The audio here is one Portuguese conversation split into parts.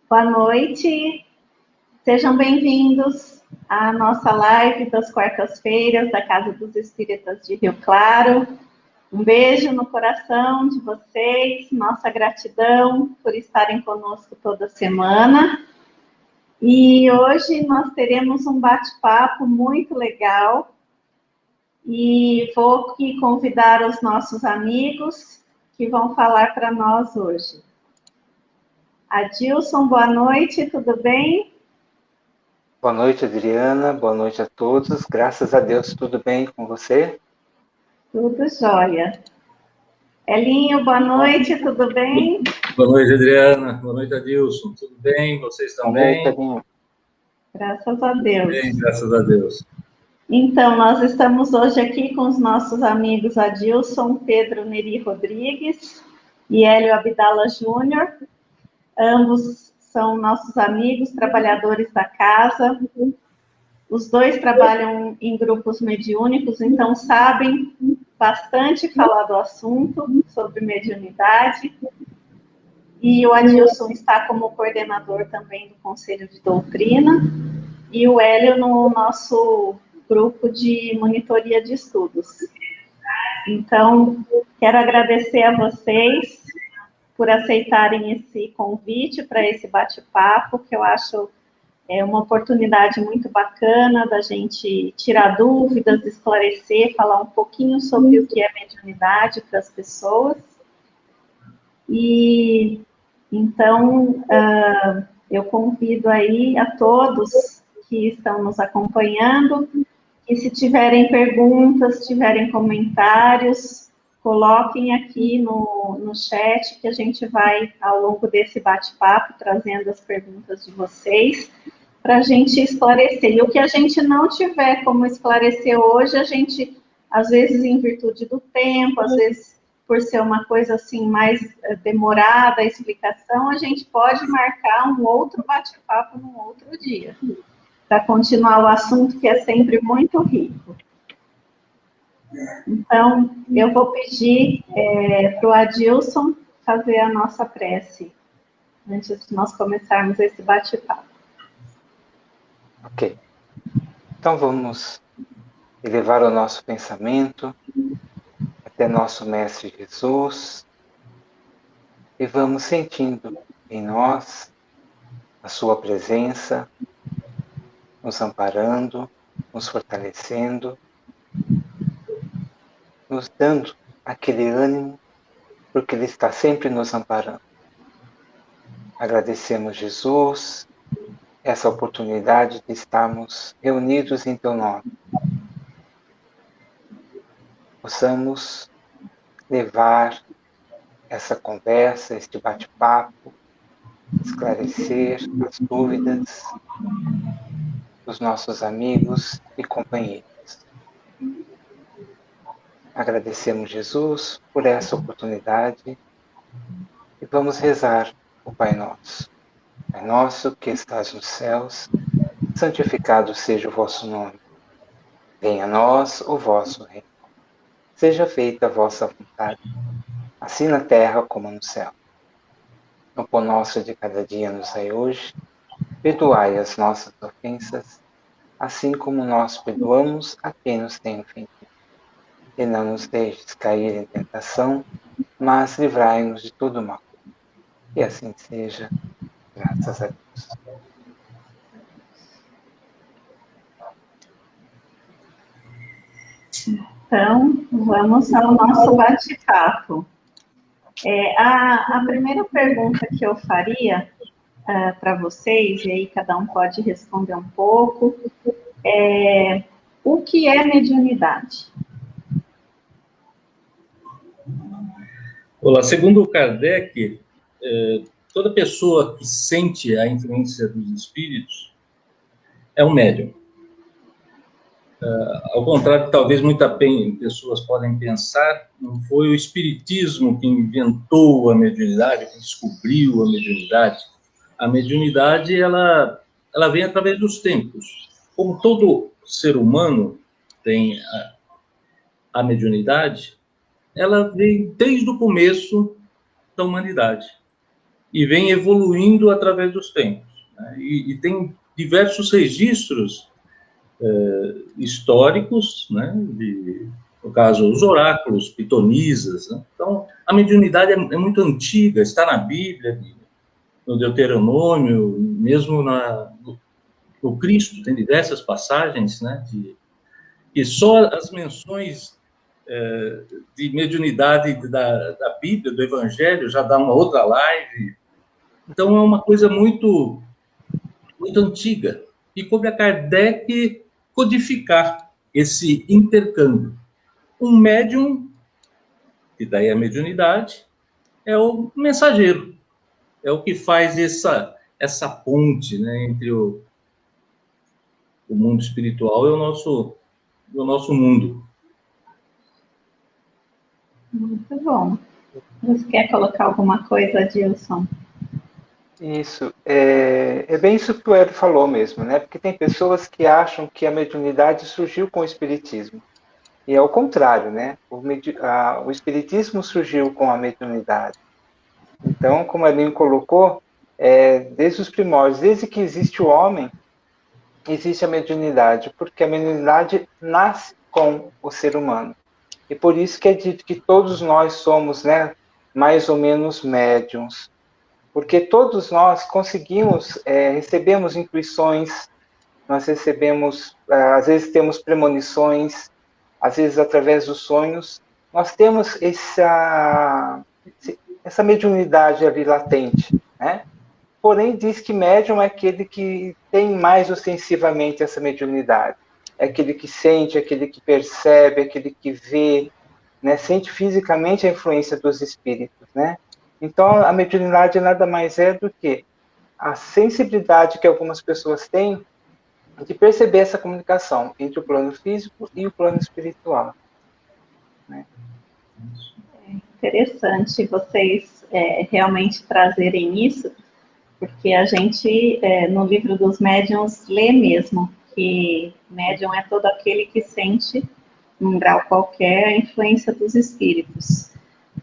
Boa noite, sejam bem-vindos à nossa live das quartas-feiras da Casa dos Espíritas de Rio Claro. Um beijo no coração de vocês, nossa gratidão por estarem conosco toda semana. E hoje nós teremos um bate-papo muito legal e vou aqui convidar os nossos amigos que vão falar para nós hoje. Adilson, boa noite, tudo bem? Boa noite, Adriana. Boa noite a todos. Graças a Deus, tudo bem com você? Tudo jóia. Elinho, boa noite, tudo bem? Boa noite, Adriana. Boa noite, Adilson. Tudo bem? Vocês também? Boa noite, graças a Deus. Bem, graças a Deus. Então, nós estamos hoje aqui com os nossos amigos Adilson Pedro Neri Rodrigues e Hélio Abdala Júnior. Ambos são nossos amigos, trabalhadores da casa. Os dois trabalham em grupos mediúnicos, então sabem bastante falar do assunto sobre mediunidade. E o Adilson está como coordenador também do Conselho de Doutrina. E o Hélio no nosso grupo de monitoria de estudos. Então, quero agradecer a vocês por aceitarem esse convite para esse bate-papo, que eu acho uma oportunidade muito bacana da gente tirar dúvidas, esclarecer, falar um pouquinho sobre o que é mediunidade para as pessoas. E, então, eu convido aí a todos que estão nos acompanhando, e se tiverem perguntas, tiverem comentários, coloquem aqui no chat, que a gente vai, ao longo desse bate-papo, trazendo as perguntas de vocês, para a gente esclarecer. E o que a gente não tiver como esclarecer hoje, a gente, às vezes, em virtude do tempo, às vezes, por ser uma coisa assim mais demorada a explicação, a gente pode marcar um outro bate-papo num outro dia, para continuar o assunto, que é sempre muito rico. Então, eu vou pedir para o Adilson fazer a nossa prece, antes de nós começarmos esse bate-papo. Ok. Então, vamos elevar o nosso pensamento até nosso Mestre Jesus e vamos sentindo em nós a sua presença, nos amparando, nos fortalecendo, nos dando aquele ânimo, porque Ele está sempre nos amparando. Agradecemos, Jesus, essa oportunidade de estarmos reunidos em Teu nome. Possamos levar essa conversa, este bate-papo, esclarecer as dúvidas dos nossos amigos e companheiros. Agradecemos, Jesus, por essa oportunidade e vamos rezar o Pai Nosso. Pai nosso que estás nos céus, santificado seja o vosso nome. Venha a nós o vosso reino. Seja feita a vossa vontade, assim na terra como no céu. O pão nosso de cada dia nos dai hoje. Perdoai as nossas ofensas, assim como nós perdoamos a quem nos tem ofendido. E não nos deixes cair em tentação, mas livrai-nos de todo mal. E assim seja, graças a Deus. Então, vamos ao nosso bate-papo. A primeira pergunta que eu faria para vocês, e aí cada um pode responder um pouco, o que é mediunidade? Olá, segundo Kardec, toda pessoa que sente a influência dos espíritos é um médium. Ao contrário, talvez muitas pessoas podem pensar, não foi o espiritismo que inventou a mediunidade, que descobriu a mediunidade. A mediunidade, ela vem através dos tempos. Como todo ser humano tem a mediunidade, ela vem desde o começo da humanidade. e vem evoluindo através dos tempos, né? E tem diversos registros históricos, né? No caso, os oráculos, pitonisas, né? Então, a mediunidade é muito antiga, está na Bíblia, no Deuteronômio, mesmo no Cristo, tem diversas passagens, né? E só as menções de mediunidade da Bíblia, do Evangelho, já dá uma outra live. Então, é uma coisa muito, muito antiga. E coube a Kardec codificar esse intercâmbio. Um médium, que daí é a mediunidade, é o mensageiro. É o que faz essa ponte, né, entre o mundo espiritual e o nosso mundo. Muito bom. Você quer colocar alguma coisa, Adilson? Isso, é bem isso que o Hélio falou mesmo, né? Porque tem pessoas que acham que a mediunidade surgiu com o espiritismo. E é o contrário, né? O espiritismo surgiu com a mediunidade. Então, como a Elinho colocou, desde os primórdios, desde que existe o homem, existe a mediunidade, porque a mediunidade nasce com o ser humano. E por isso que é dito que todos nós somos, né, mais ou menos médiums. Porque todos nós conseguimos, recebemos intuições, nós recebemos, às vezes temos premonições, às vezes através dos sonhos, nós temos essa mediunidade ali latente, né? Porém, diz que médium é aquele que tem mais ostensivamente essa mediunidade. É aquele que sente, aquele que percebe, aquele que vê, né? Sente fisicamente a influência dos espíritos, né? Então, a mediunidade nada mais é do que a sensibilidade que algumas pessoas têm de perceber essa comunicação entre o plano físico e o plano espiritual, né? Interessante vocês realmente trazerem isso, porque a gente, no livro dos médiuns, lê mesmo que médium é todo aquele que sente, num grau qualquer, a influência dos espíritos.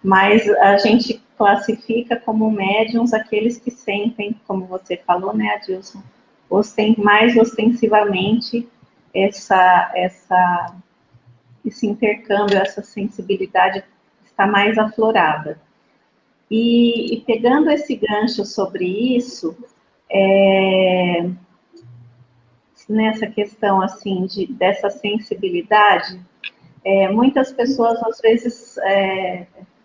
Mas a gente classifica como médiums aqueles que sentem, como você falou, né, Adilson, mais ostensivamente esse intercâmbio, essa sensibilidade está mais aflorada. E pegando esse gancho sobre isso, nessa questão assim dessa sensibilidade, muitas pessoas às vezes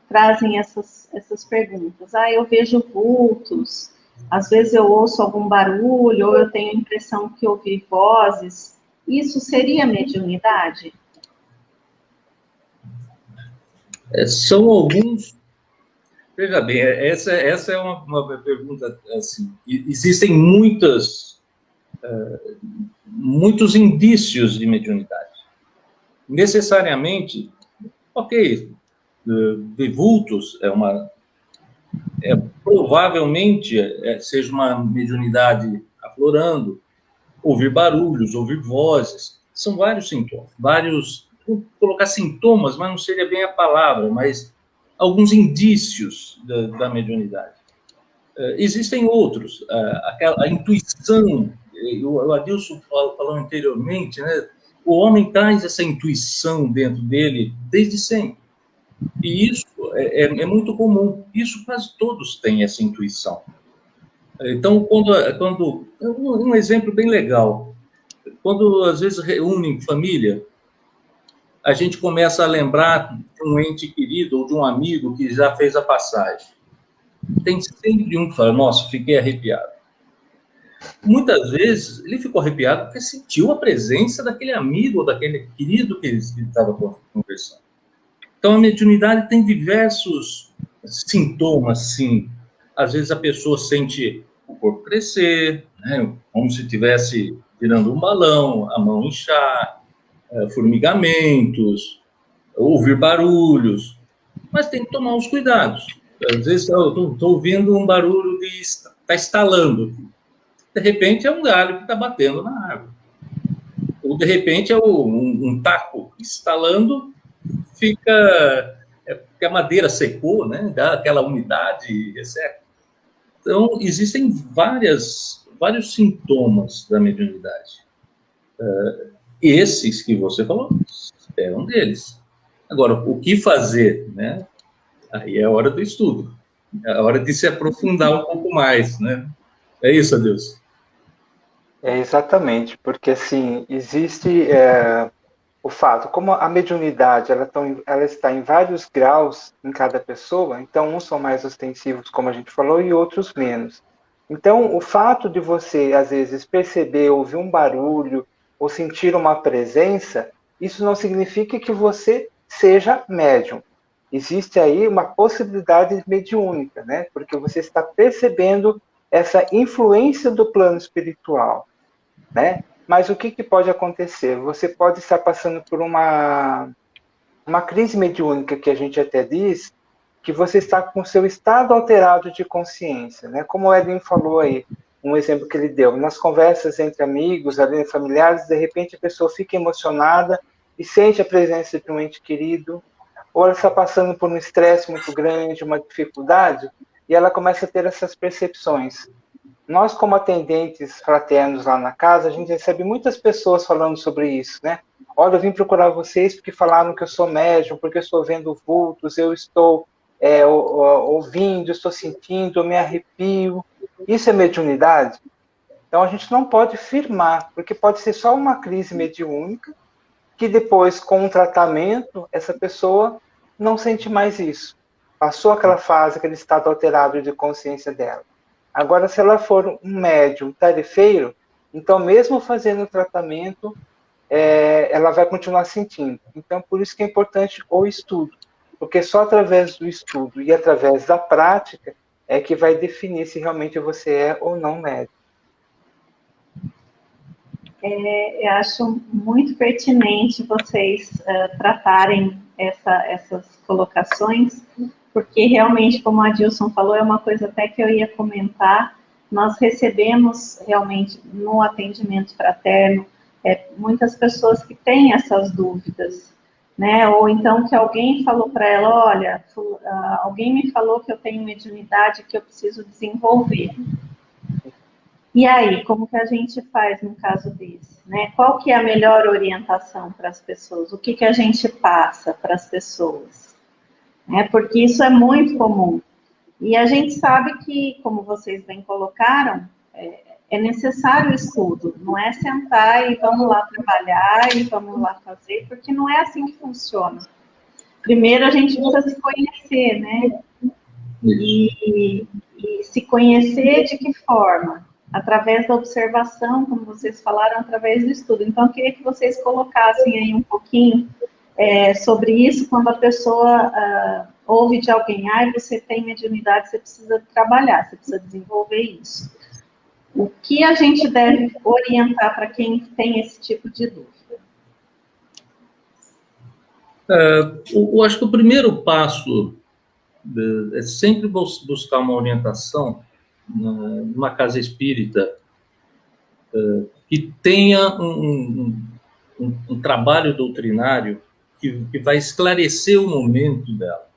trazem essas perguntas. Eu vejo vultos, às vezes eu ouço algum barulho, ou eu tenho a impressão que ouvi vozes. Isso seria mediunidade? São alguns... Veja bem, essa é uma pergunta assim. Existem muitos indícios de mediunidade. Necessariamente, ok, ver vultos provavelmente seja uma mediunidade aflorando, ouvir barulhos, ouvir vozes, são vários sintomas, vou colocar sintomas, mas não seria bem a palavra, mas alguns indícios da mediunidade. Existem outros, a intuição, o Adilson falou anteriormente, né? O homem traz essa intuição dentro dele desde sempre. E isso é muito comum. Isso quase todos têm essa intuição. Então, um exemplo bem legal, quando às vezes reúnem família, a gente começa a lembrar de um ente querido ou de um amigo que já fez a passagem. Tem sempre um que fala, nossa, fiquei arrepiado. Muitas vezes ele ficou arrepiado porque sentiu a presença daquele amigo ou daquele querido que ele estava conversando. Então, a mediunidade tem diversos sintomas, sim. Às vezes a pessoa sente o corpo crescer, né, como se estivesse tirando um balão, a mão inchar, formigamentos, ouvir barulhos, mas tem que tomar os cuidados. Às vezes eu estou ouvindo um barulho que está estalando. De repente é um galho que está batendo na árvore. Ou de repente é um taco estalando, fica... porque a madeira secou, né? Dá aquela umidade, etc. Então, existem vários sintomas da mediunidade. Esses que você falou é um deles. Agora, o que fazer, né? Aí é a hora do estudo. É a hora de se aprofundar um pouco mais, né? É isso, Adilson. É exatamente, porque assim, existe o fato, como a mediunidade ela está em vários graus em cada pessoa, então uns são mais ostensivos, como a gente falou, e outros menos. Então, o fato de você, às vezes, perceber, ouvir um barulho, ou sentir uma presença, isso não significa que você seja médium. Existe aí uma possibilidade mediúnica, né? Porque você está percebendo essa influência do plano espiritual, né? Mas o que pode acontecer? Você pode estar passando por uma crise mediúnica, que a gente até diz, que você está com o seu estado alterado de consciência, né? Como o Edwin falou aí, um exemplo que ele deu, nas conversas entre amigos, ali, familiares, de repente a pessoa fica emocionada e sente a presença de um ente querido, ou ela está passando por um estresse muito grande, uma dificuldade, e ela começa a ter essas percepções. Nós, como atendentes fraternos lá na casa, a gente recebe muitas pessoas falando sobre isso, né? Olha, eu vim procurar vocês porque falaram que eu sou médium, porque eu estou vendo vultos, eu estou ouvindo, estou sentindo, eu me arrepio. Isso é mediunidade? Então a gente não pode firmar, porque pode ser só uma crise mediúnica, que depois, com um tratamento, essa pessoa não sente mais isso. Passou aquela fase, aquele estado alterado de consciência dela. Agora, se ela for um médium tarefeiro, então mesmo fazendo o tratamento, ela vai continuar sentindo. Então, por isso que é importante o estudo, porque só através do estudo e através da prática é que vai definir se realmente você é ou não médium. Eu acho muito pertinente vocês tratarem essas colocações, porque realmente, como a Adilson falou, é uma coisa até que eu ia comentar, nós recebemos realmente no atendimento fraterno muitas pessoas que têm essas dúvidas, né? Ou então que alguém falou para ela, olha, alguém me falou que eu tenho mediunidade que eu preciso desenvolver. E aí, como que a gente faz num caso desse, né? Qual que é a melhor orientação para as pessoas? O que a gente passa para as pessoas? Porque isso é muito comum. E a gente sabe que, como vocês bem colocaram, é necessário o estudo, não é sentar e vamos lá trabalhar e vamos lá fazer, porque não é assim que funciona. Primeiro a gente precisa se conhecer, né? E se conhecer de que forma? Através da observação, como vocês falaram, através do estudo. Então, eu queria que vocês colocassem aí um pouquinho sobre isso, quando a pessoa ouve de alguém, você tem mediunidade, você precisa trabalhar, você precisa desenvolver isso. O que a gente deve orientar para quem tem esse tipo de dúvida? Eu acho que o primeiro passo é sempre buscar uma orientação numa casa espírita que tenha um trabalho doutrinário que vai esclarecer o momento dela.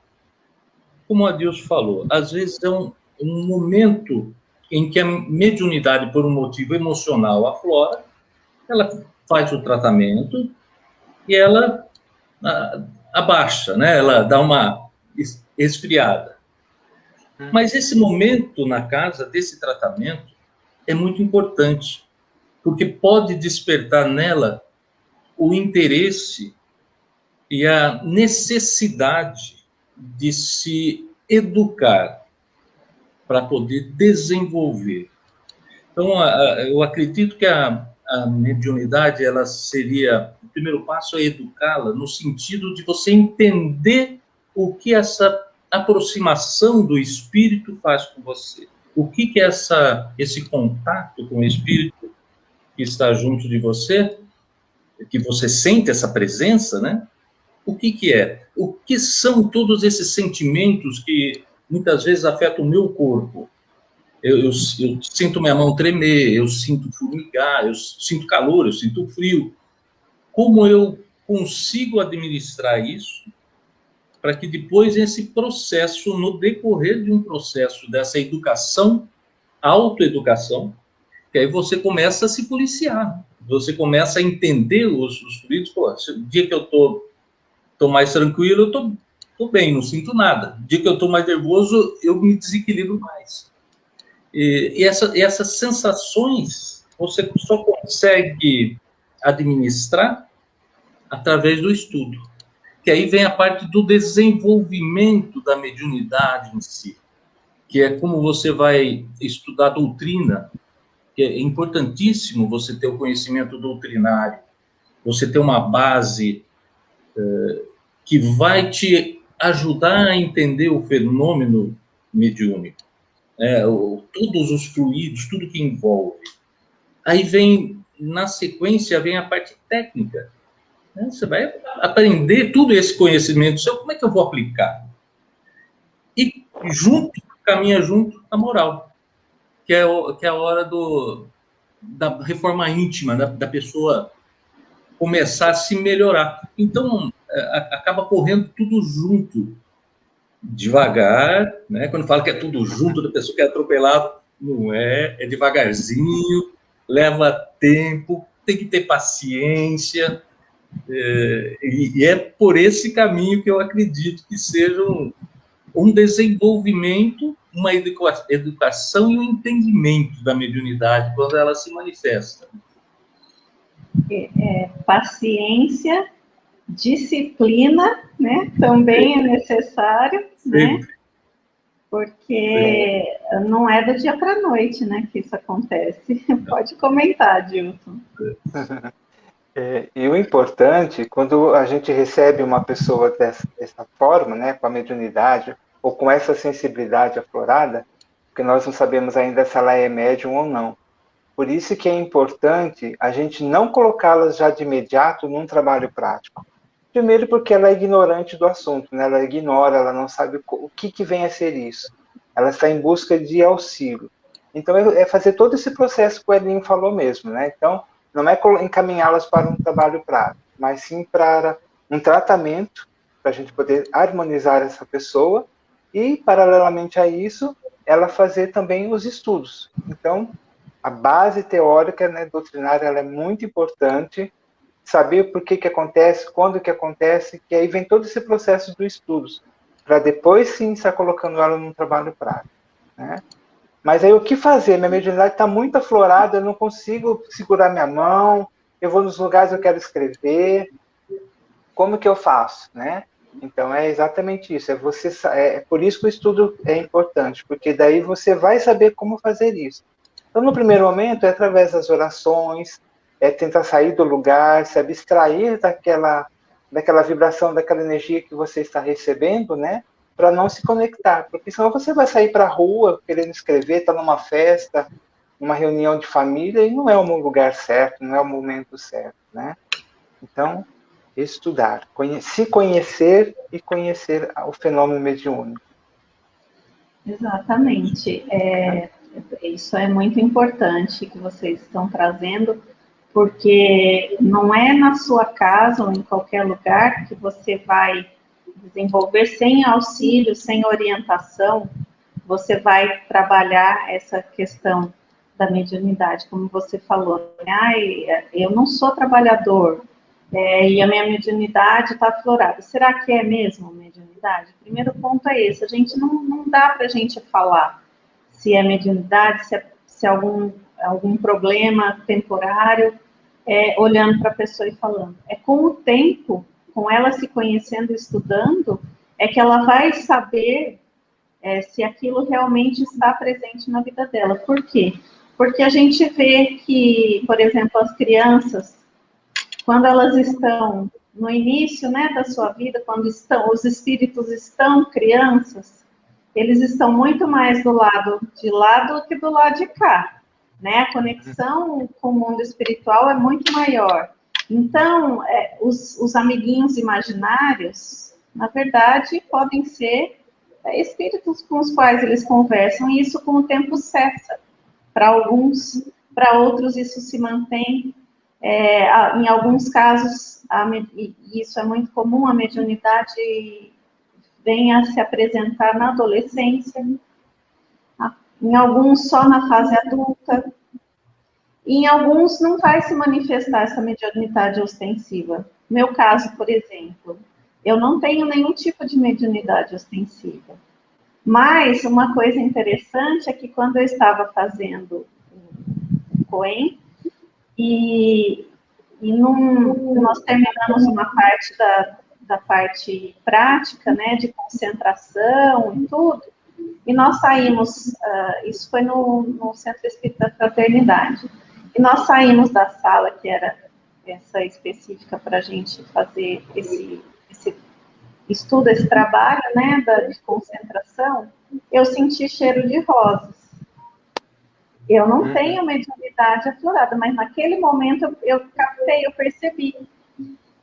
Como a Adilson falou, às vezes é um momento em que a mediunidade, por um motivo emocional, aflora, ela faz o tratamento e ela abaixa, né? Ela dá uma esfriada. Mas esse momento na casa, desse tratamento, é muito importante, porque pode despertar nela o interesse e a necessidade de se educar para poder desenvolver. Então, eu acredito que a mediunidade, ela seria, o primeiro passo é educá-la no sentido de você entender o que essa aproximação do espírito faz com você. O que é esse contato com o espírito que está junto de você, que você sente essa presença, né? O que é? O que são todos esses sentimentos que muitas vezes afetam o meu corpo? Eu sinto minha mão tremer, eu sinto formigar, eu sinto calor, eu sinto frio. Como eu consigo administrar isso para que depois esse processo, no decorrer de um processo dessa educação autoeducação, que aí você começa a se policiar, você começa a entender os fluidos. Pô, o dia que eu tô mais tranquilo, eu tô bem, não sinto nada. O dia que eu tô mais nervoso, eu me desequilibro mais. E essas sensações você só consegue administrar através do estudo. Que aí vem a parte do desenvolvimento da mediunidade em si, que é como você vai estudar a doutrina, que é importantíssimo você ter o conhecimento doutrinário, você ter uma base que vai te ajudar a entender o fenômeno mediúnico, todos os fluidos, tudo que envolve. Aí vem, na sequência, vem a parte técnica. Né? Você vai aprender todo esse conhecimento seu, como é que eu vou aplicar? E caminha junto a moral, que é a hora da reforma íntima, da pessoa começar a se melhorar. Então, acaba correndo tudo junto, devagar, né? Quando fala que é tudo junto, da pessoa que é atropelada, não é devagarzinho, leva tempo, tem que ter paciência, e é por esse caminho que eu acredito que seja um desenvolvimento, uma educação e um entendimento da mediunidade quando ela se manifesta. Paciência, disciplina, né? Também é necessário, né? Porque não é do dia para a noite, né, que isso acontece. Pode comentar, Dilson. E o importante, quando a gente recebe uma pessoa dessa forma, né, com a mediunidade, ou com essa sensibilidade aflorada, porque nós não sabemos ainda se ela é médium ou não. Por isso que é importante a gente não colocá-las já de imediato num trabalho prático. Primeiro porque ela é ignorante do assunto, né? Ela ignora, ela não sabe o que vem a ser isso. Ela está em busca de auxílio. Então, é fazer todo esse processo que o Elinho falou mesmo, né? Então, não é encaminhá-las para um trabalho prático, mas sim para um tratamento, para a gente poder harmonizar essa pessoa e, paralelamente a isso, ela fazer também os estudos. Então, a base teórica, né, doutrinária, ela é muito importante, saber por que acontece, quando que acontece, que aí vem todo esse processo dos estudos, para depois sim estar colocando ela num trabalho prático, né? Mas aí o que fazer? Minha mediunidade está muito aflorada, eu não consigo segurar minha mão, eu vou nos lugares, eu quero escrever, como que eu faço, né? Então é exatamente isso, é por isso que o estudo é importante, porque daí você vai saber como fazer isso. Então, no primeiro momento, é através das orações, é tentar sair do lugar, se abstrair daquela vibração, daquela energia que você está recebendo, né? Para não se conectar, porque senão você vai sair para a rua querendo escrever, está numa festa, numa reunião de família, e não é o lugar certo, não é o momento certo, né? Então, estudar, se conhecer e conhecer o fenômeno mediúnico. Exatamente. Isso é muito importante que vocês estão trazendo, porque não é na sua casa ou em qualquer lugar que você vai desenvolver sem auxílio, sem orientação, você vai trabalhar essa questão da mediunidade, como você falou. Eu não sou trabalhador, e a minha mediunidade está aflorada. Será que é mesmo mediunidade? O primeiro ponto é esse, a gente não dá para a gente falar se é mediunidade, se é algum problema temporário, olhando para a pessoa e falando. É com o tempo, com ela se conhecendo e estudando, é que ela vai saber se aquilo realmente está presente na vida dela. Por quê? Porque a gente vê que, por exemplo, as crianças, quando elas estão no início, né, da sua vida, quando os espíritos estão crianças, eles estão muito mais do lado de lá do que do lado de cá, né? A conexão com o mundo espiritual é muito maior. Então, os amiguinhos imaginários, na verdade, podem ser espíritos com os quais eles conversam, e isso com o tempo cessa. Para alguns, para outros isso se mantém. Em alguns casos, isso é muito comum, a mediunidade vem a se apresentar na adolescência. em alguns só na fase adulta, e em alguns não vai se manifestar essa mediunidade ostensiva. No meu caso, por exemplo, eu não tenho nenhum tipo de mediunidade ostensiva. Mas uma coisa interessante é que quando eu estava fazendo o Coen, nós terminamos uma parte da parte prática, né, de concentração e tudo, e nós saímos, isso foi no Centro Espírita Fraternidade, e nós saímos da sala, que era essa específica para a gente fazer esse estudo, esse trabalho, né, de concentração, eu senti cheiro de rosas. Eu não tenho mediunidade aflorada, mas naquele momento eu captei, eu percebi.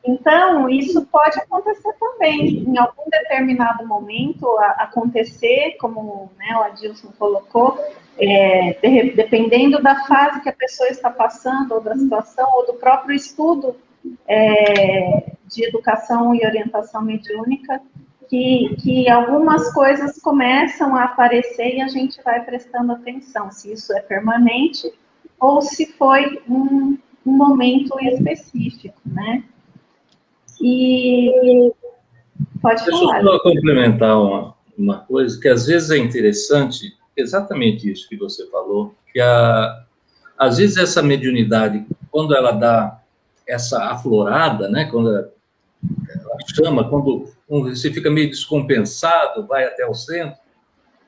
Então, isso pode acontecer também. Em algum determinado momento, acontecer, como, né, o Adilson colocou, dependendo da fase que a pessoa está passando, ou da situação, ou do próprio estudo de educação e orientação mediúnica, que algumas coisas começam a aparecer e a gente vai prestando atenção, se isso é permanente ou se foi um momento específico, né? E pode falar. Deixa eu só complementar uma coisa, que às vezes é interessante, exatamente isso que você falou, que às vezes essa mediunidade, quando ela dá essa aflorada, né, quando ela chama, quando você fica meio descompensado, vai até o centro,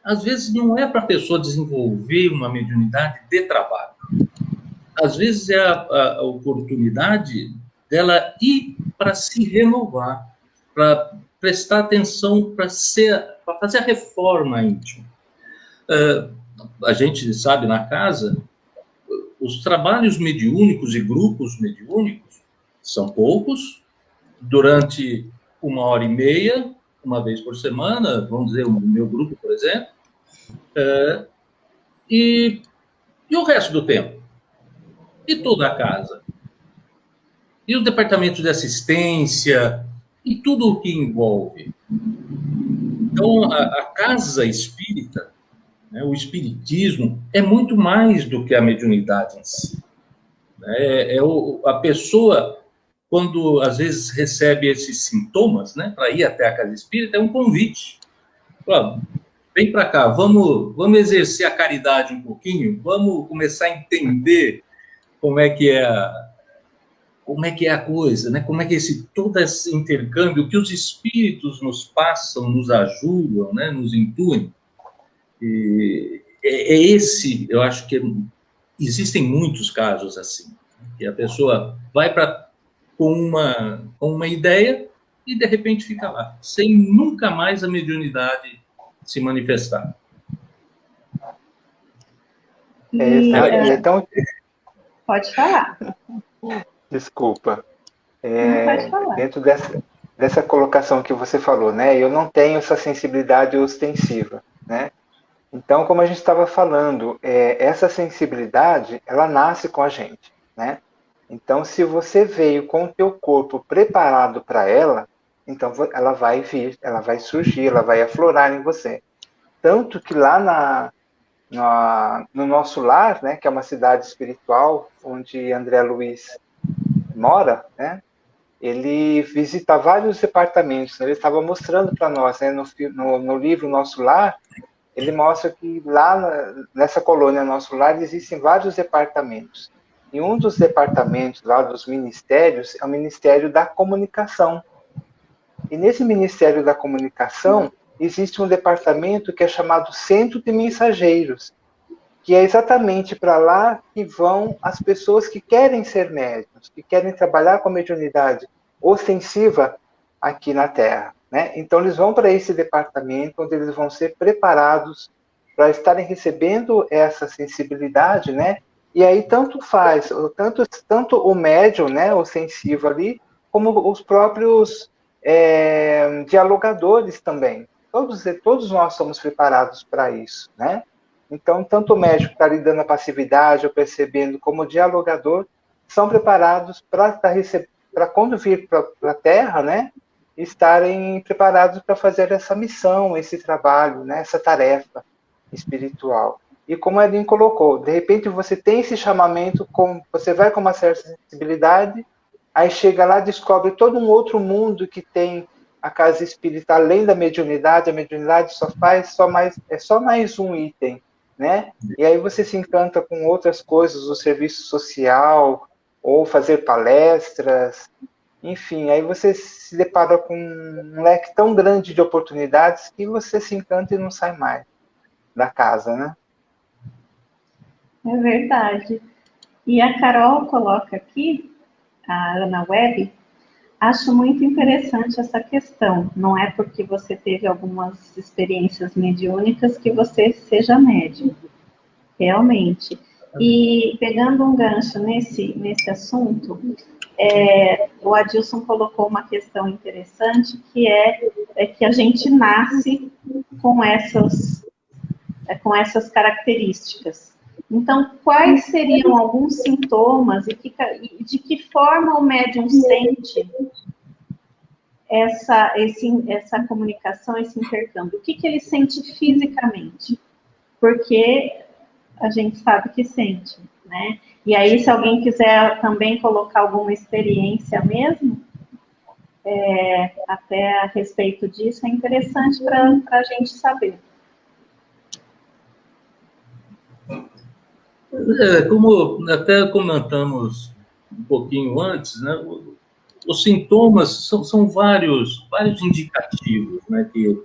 às vezes não é para a pessoa desenvolver uma mediunidade de trabalho. Às vezes é a oportunidade dela ir para se renovar, para prestar atenção, para fazer a reforma íntima. A gente sabe na casa, os trabalhos mediúnicos e grupos mediúnicos são poucos, durante 1h30, uma vez por semana, vamos dizer, o meu grupo, por exemplo, e o resto do tempo? E toda a casa? E os departamentos de assistência? E tudo o que envolve? Então, a casa espírita, né, o espiritismo, é muito mais do que a mediunidade em si. A pessoa, quando às vezes recebe esses sintomas, né, para ir até a casa espírita, é um convite. Claro, vem para cá, vamos exercer a caridade um pouquinho, vamos começar a entender como é que é a coisa, né? Como é que todo esse intercâmbio que os espíritos nos passam, nos ajudam, né? Nos intuem. E eu acho que existem muitos casos assim, que a pessoa vai com uma ideia e de repente fica lá, sem nunca mais a mediunidade se manifestar. Então, pode falar. Desculpa. Pode falar. Dentro dessa colocação que você falou, né? Eu não tenho essa sensibilidade ostensiva, né? Então, como a gente estava falando, essa sensibilidade, ela nasce com a gente, né? Então, se você veio com o teu corpo preparado para ela, então ela vai vir, ela vai surgir, ela vai aflorar em você. Tanto que lá no nosso lar, né, que é uma cidade espiritual, onde André Luiz mora, né, ele visita vários departamentos. Ele estava mostrando para nós, né, no livro Nosso Lar, ele mostra que lá nessa colônia Nosso Lar existem vários departamentos. E um dos departamentos lá dos ministérios é o Ministério da Comunicação. E nesse Ministério da Comunicação existe um departamento que é chamado Centro de Mensageiros, que é exatamente para lá que vão as pessoas que querem ser médiuns, que querem trabalhar com a mediunidade ostensiva aqui na Terra, né? Então eles vão para esse departamento onde eles vão ser preparados para estarem recebendo essa sensibilidade, né? E aí tanto o médium, né, ostensivo ali, como os próprios dialogadores também. Todos nós somos preparados para isso, né? Então, tanto o médico que está lhe dando a passividade ou percebendo, como o dialogador, são preparados para quando vir para a Terra, né, estarem preparados para fazer essa missão, esse trabalho, né, essa tarefa espiritual. E como a Aline colocou, de repente você tem esse chamamento, você vai com uma certa sensibilidade, aí chega lá, descobre todo um outro mundo que tem a casa espírita, além da mediunidade. A mediunidade é só mais um item, né? E aí você se encanta com outras coisas, o serviço social, ou fazer palestras, enfim, aí você se depara com um leque tão grande de oportunidades que você se encanta e não sai mais da casa, né? É verdade. E a Carol coloca aqui, a Ana Webb, acho muito interessante essa questão. Não é porque você teve algumas experiências mediúnicas que você seja médium, realmente. E pegando um gancho nesse assunto, o Adilson colocou uma questão interessante, que é que a gente nasce com essas características. Então, quais seriam alguns sintomas e de que forma o médium sente essa comunicação, esse intercâmbio? O que ele sente fisicamente? Porque a gente sabe que sente, né? E aí, se alguém quiser também colocar alguma experiência mesmo, até a respeito disso, é interessante para a gente saber. Como até comentamos um pouquinho antes, né, os sintomas são vários indicativos, né, que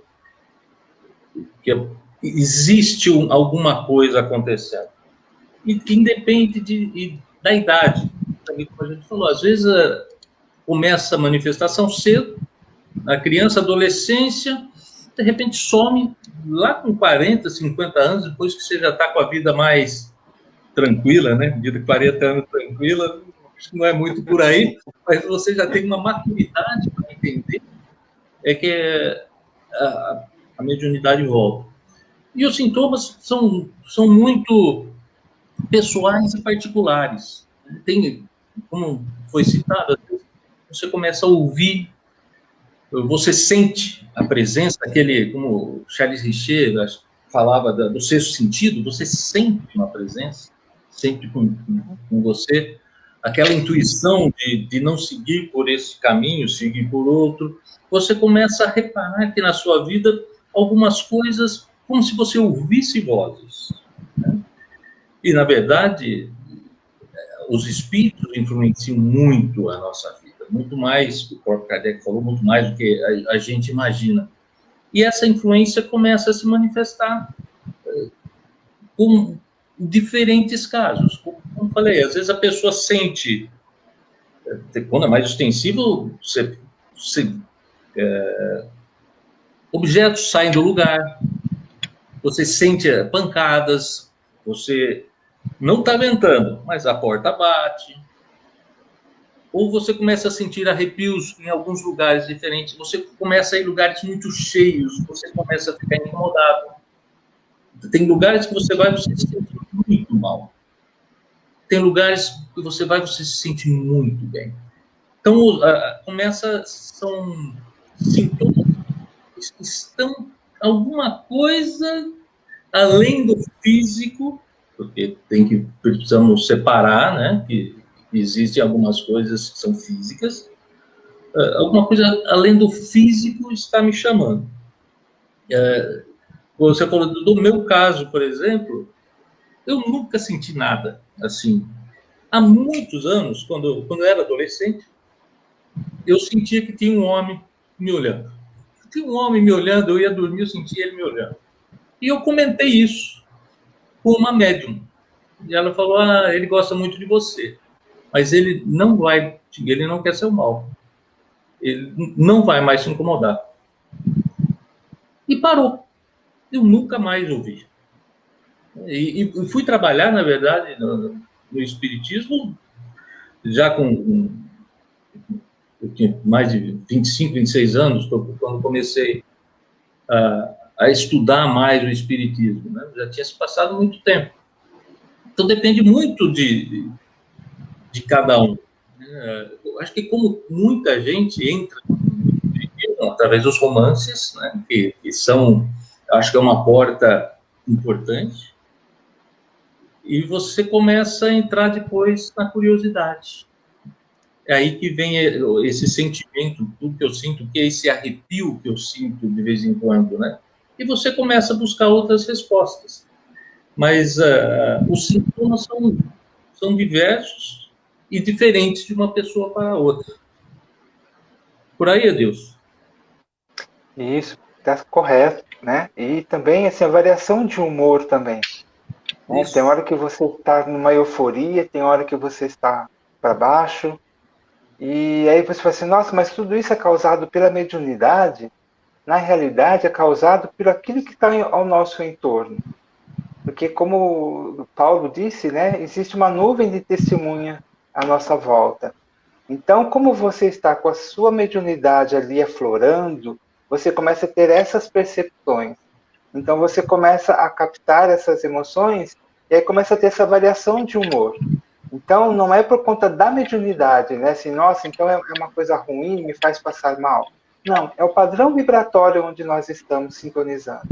existe alguma coisa acontecendo. E que independe da idade, também como a gente falou, às vezes começa a manifestação cedo, a criança, adolescência, de repente some lá com 40, 50 anos, depois que você já está com a vida mais tranquila, né? Vida de 40 anos tranquila, acho que não é muito por aí, mas você já tem uma maturidade para entender que a mediunidade volta. E os sintomas são muito pessoais e particulares. Tem, como foi citado, você começa a ouvir, você sente a presença, como Charles Richer falava do sexto sentido, você sente uma presença, sempre com você, aquela intuição de não seguir por esse caminho, seguir por outro. Você começa a reparar que na sua vida algumas coisas, como se você ouvisse vozes, né? E, na verdade, os espíritos influenciam muito a nossa vida, muito mais, o próprio Kardec falou, muito mais do que a gente imagina. E essa influência começa a se manifestar com diferentes casos. Como eu falei, às vezes a pessoa sente, quando é mais extensivo, objetos saem do lugar, você sente pancadas, você não está ventando, mas a porta bate, ou você começa a sentir arrepios em alguns lugares diferentes, você começa a ir em lugares muito cheios, você começa a ficar incomodado. Tem lugares que você vai, você se sente muito mal. Tem lugares que você vai, você se sente muito bem. Então, são sintomas que estão alguma coisa além do físico, porque precisamos separar, né, que existem algumas coisas que são físicas, alguma coisa além do físico está me chamando. Você falou do meu caso, por exemplo, eu nunca senti nada assim. Há muitos anos, quando eu era adolescente, eu sentia que tinha um homem me olhando. Tinha um homem me olhando, eu ia dormir, eu sentia ele me olhando. E eu comentei isso com uma médium. E ela falou, ele gosta muito de você, mas ele não quer seu mal. Ele não vai mais se incomodar. E parou. Eu nunca mais ouvi. E fui trabalhar, na verdade, no espiritismo, já com eu tinha mais de 25, 26 anos, quando comecei a estudar mais o espiritismo, né? Já tinha se passado muito tempo. Então, depende muito de cada um. Eu acho que como muita gente entra no espiritismo através dos romances, né? Que são, acho que é uma porta importante, E você começa a entrar depois na curiosidade. É aí que vem esse sentimento, tudo que eu sinto, que é esse arrepio que eu sinto de vez em quando, né? E você começa a buscar outras respostas. Mas os sintomas são diversos e diferentes de uma pessoa para a outra. Por aí, Deus. Isso, está correto, né? E também, assim, a variação de humor também. Né? Tem hora que você está numa euforia, tem hora que você está para baixo, e aí você fala assim, nossa, mas tudo isso é causado pela mediunidade? Na realidade, é causado por aquilo que está ao nosso entorno. Porque, como Paulo disse, né, existe uma nuvem de testemunha à nossa volta. Então, como você está com a sua mediunidade ali aflorando, você começa a ter essas percepções. Então, você começa a captar essas emoções e aí começa a ter essa variação de humor. Então, não é por conta da mediunidade, né? Assim, nossa, então é uma coisa ruim, me faz passar mal. Não, é o padrão vibratório onde nós estamos sintonizando.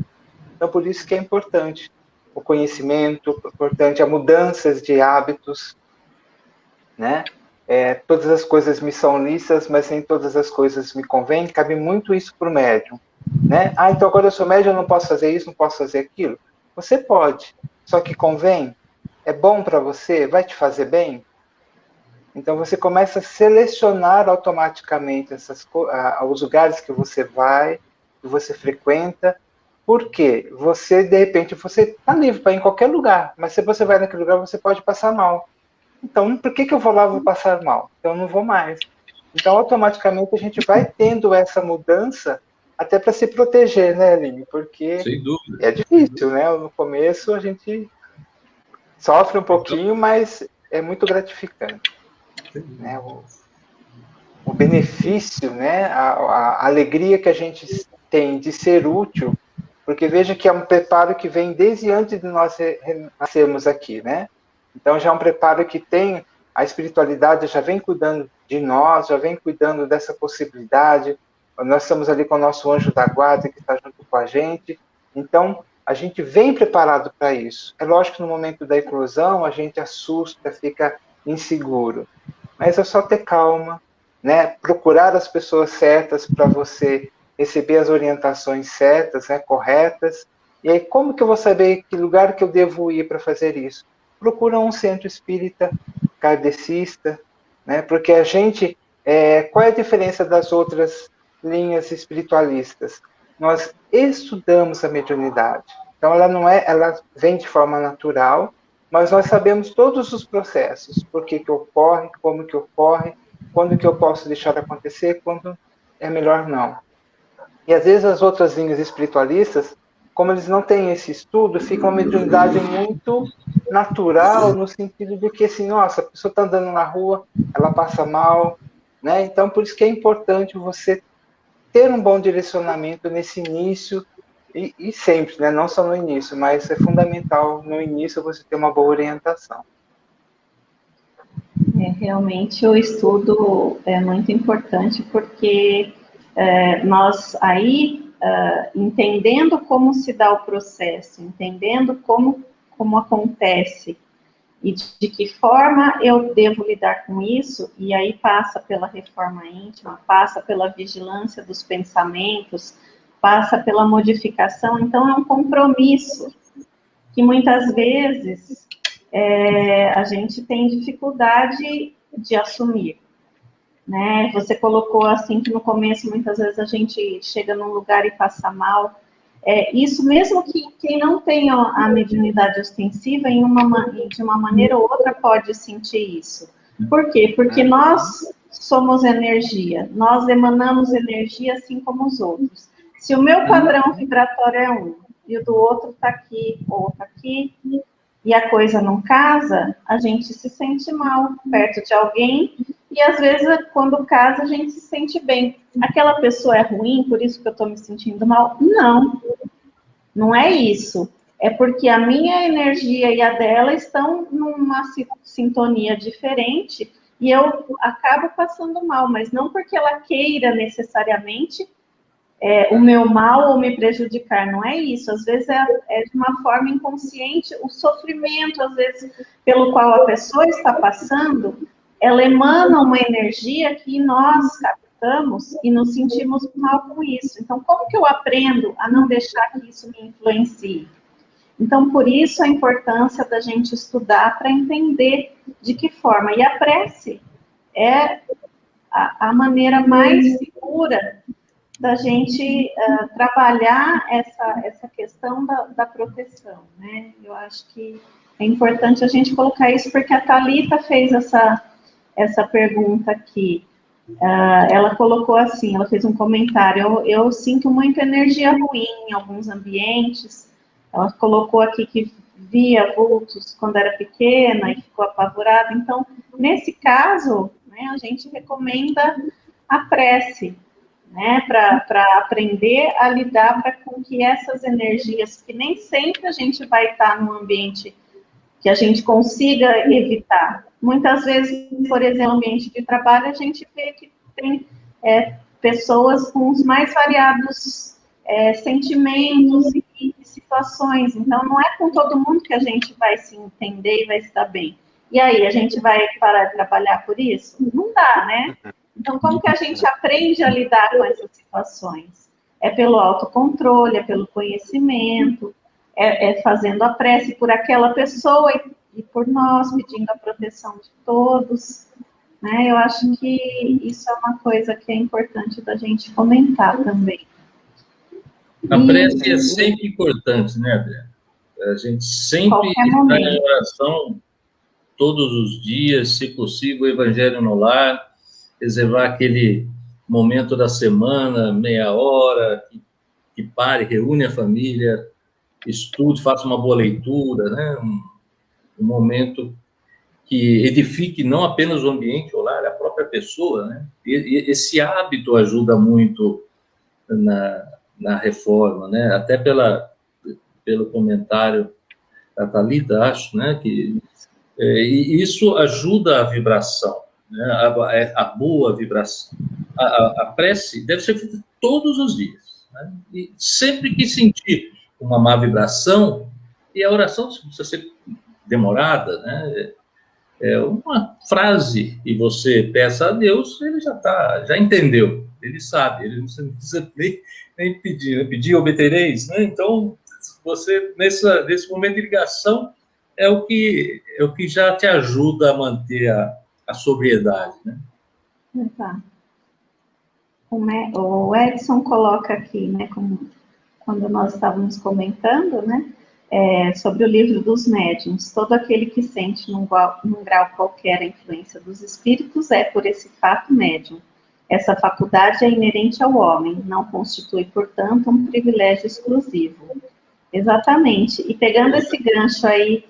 Então, por isso que é importante o conhecimento, importante as mudanças de hábitos, né? Todas as coisas me são lícitas, mas nem todas as coisas me convêm. Cabe muito isso para o médium, né? Ah, então agora eu sou médium, eu não posso fazer isso, não posso fazer aquilo. Você pode, só que convém? É bom para você? Vai te fazer bem? Então você começa a selecionar automaticamente os lugares que você vai, que você frequenta. Por quê? Você, de repente, você está livre para ir em qualquer lugar, mas se você vai naquele lugar, você pode passar mal. Então, por que eu vou lá e vou passar mal? Então, eu não vou mais. Então, automaticamente, a gente vai tendo essa mudança até para se proteger, né, Aline? Porque é difícil, né? No começo, a gente sofre um pouquinho, mas é muito gratificante. Né? O benefício, né? A alegria que a gente tem de ser útil, porque veja que é um preparo que vem desde antes de nós nascermos aqui, né? Então já é um preparo que tem, a espiritualidade já vem cuidando de nós, já vem cuidando dessa possibilidade. Nós estamos ali com o nosso anjo da guarda que está junto com a gente. Então a gente vem preparado para isso. É lógico que no momento da eclosão a gente assusta, fica inseguro, mas é só ter calma, né? Procurar as pessoas certas para você receber as orientações certas, né, corretas. E aí, como que eu vou saber que lugar que eu devo ir para fazer isso? Procura um centro espírita kardecista, né? Porque a gente, qual é a diferença das outras linhas espiritualistas? Nós estudamos a mediunidade. Então, ela vem de forma natural, mas nós sabemos todos os processos, por que ocorre, como que ocorre, quando que eu posso deixar acontecer, quando é melhor não. E às vezes as outras linhas espiritualistas, como eles não têm esse estudo, fica uma mediunidade muito natural, no sentido de que, assim, nossa, a pessoa está andando na rua, ela passa mal, né? Então, por isso que é importante você ter um bom direcionamento nesse início, e sempre, né? Não só no início, mas é fundamental no início você ter uma boa orientação. Realmente o estudo é muito importante, porque nós aí, entendendo como se dá o processo, entendendo como acontece e de que forma eu devo lidar com isso, e aí passa pela reforma íntima, passa pela vigilância dos pensamentos, passa pela modificação, então é um compromisso que muitas vezes a gente tem dificuldade de assumir, né? Você colocou assim que no começo muitas vezes a gente chega num lugar e passa mal. Isso mesmo que quem não tem a mediunidade ostensiva, de uma maneira ou outra pode sentir isso. Por quê? Porque nós somos energia, nós emanamos energia assim como os outros. Se o meu padrão vibratório é um e o do outro está aqui ou está aqui, e a coisa não casa, a gente se sente mal perto de alguém, e às vezes quando casa a gente se sente bem. Aquela pessoa é ruim, por isso que eu estou me sentindo mal? Não, não é isso. É porque a minha energia e a dela estão numa sintonia diferente, e eu acabo passando mal, mas não porque ela queira necessariamente o meu mal ou me prejudicar, não é isso. Às vezes é de uma forma inconsciente, o sofrimento, às vezes, pelo qual a pessoa está passando, ela emana uma energia que nós captamos e nos sentimos mal com isso. Então, como que eu aprendo a não deixar que isso me influencie? Então, por isso a importância da gente estudar para entender de que forma. E a prece é a maneira mais segura da gente trabalhar essa questão da proteção, né? Eu acho que é importante a gente colocar isso, porque a Thalita fez essa pergunta aqui. Ela colocou assim, ela fez um comentário, eu sinto muita energia ruim em alguns ambientes. Ela colocou aqui que via vultos quando era pequena e ficou apavorada. Então, nesse caso, né, a gente recomenda a prece, né, para aprender a lidar com que essas energias, que nem sempre a gente vai estar num ambiente que a gente consiga evitar. Muitas vezes, por exemplo, no ambiente de trabalho, a gente vê que tem pessoas com os mais variados sentimentos e situações. Então, não é com todo mundo que a gente vai se entender e vai se dar bem. E aí, a gente vai parar de trabalhar por isso? Não dá, né? Então, como que a gente aprende a lidar com essas situações? É pelo autocontrole, é pelo conhecimento, fazendo a prece por aquela pessoa e por nós, pedindo a proteção de todos, né? Eu acho que isso é uma coisa que é importante da gente comentar também. A prece é sempre importante, né, André? A gente sempre está em oração todos os dias, se possível, o Evangelho no lar, reservar aquele momento da semana, meia hora, que pare, reúne a família, estude, faça uma boa leitura, né? Um momento que edifique não apenas o ambiente, o lar, a própria pessoa, né? E esse hábito ajuda muito na reforma, né? Até pelo comentário da Thalita, acho, né? E isso ajuda a vibração, né? A boa vibração. A prece deve ser feita todos os dias, né? E sempre que sentir uma má vibração, e a oração precisa ser demorada, né? É uma frase e você peça a Deus, ele já entendeu, ele sabe, ele não precisa nem pedir obtereis, né? Então, você, nesse momento de ligação, é o que já te ajuda a manter a sobriedade, né? Exato. O Edson coloca aqui, né, quando nós estávamos comentando, né, sobre o livro dos médiuns, todo aquele que sente num grau qualquer a influência dos espíritos é, por esse fato, médium. Essa faculdade é inerente ao homem, não constitui, portanto, um privilégio exclusivo. Exatamente. E pegando esse gancho aí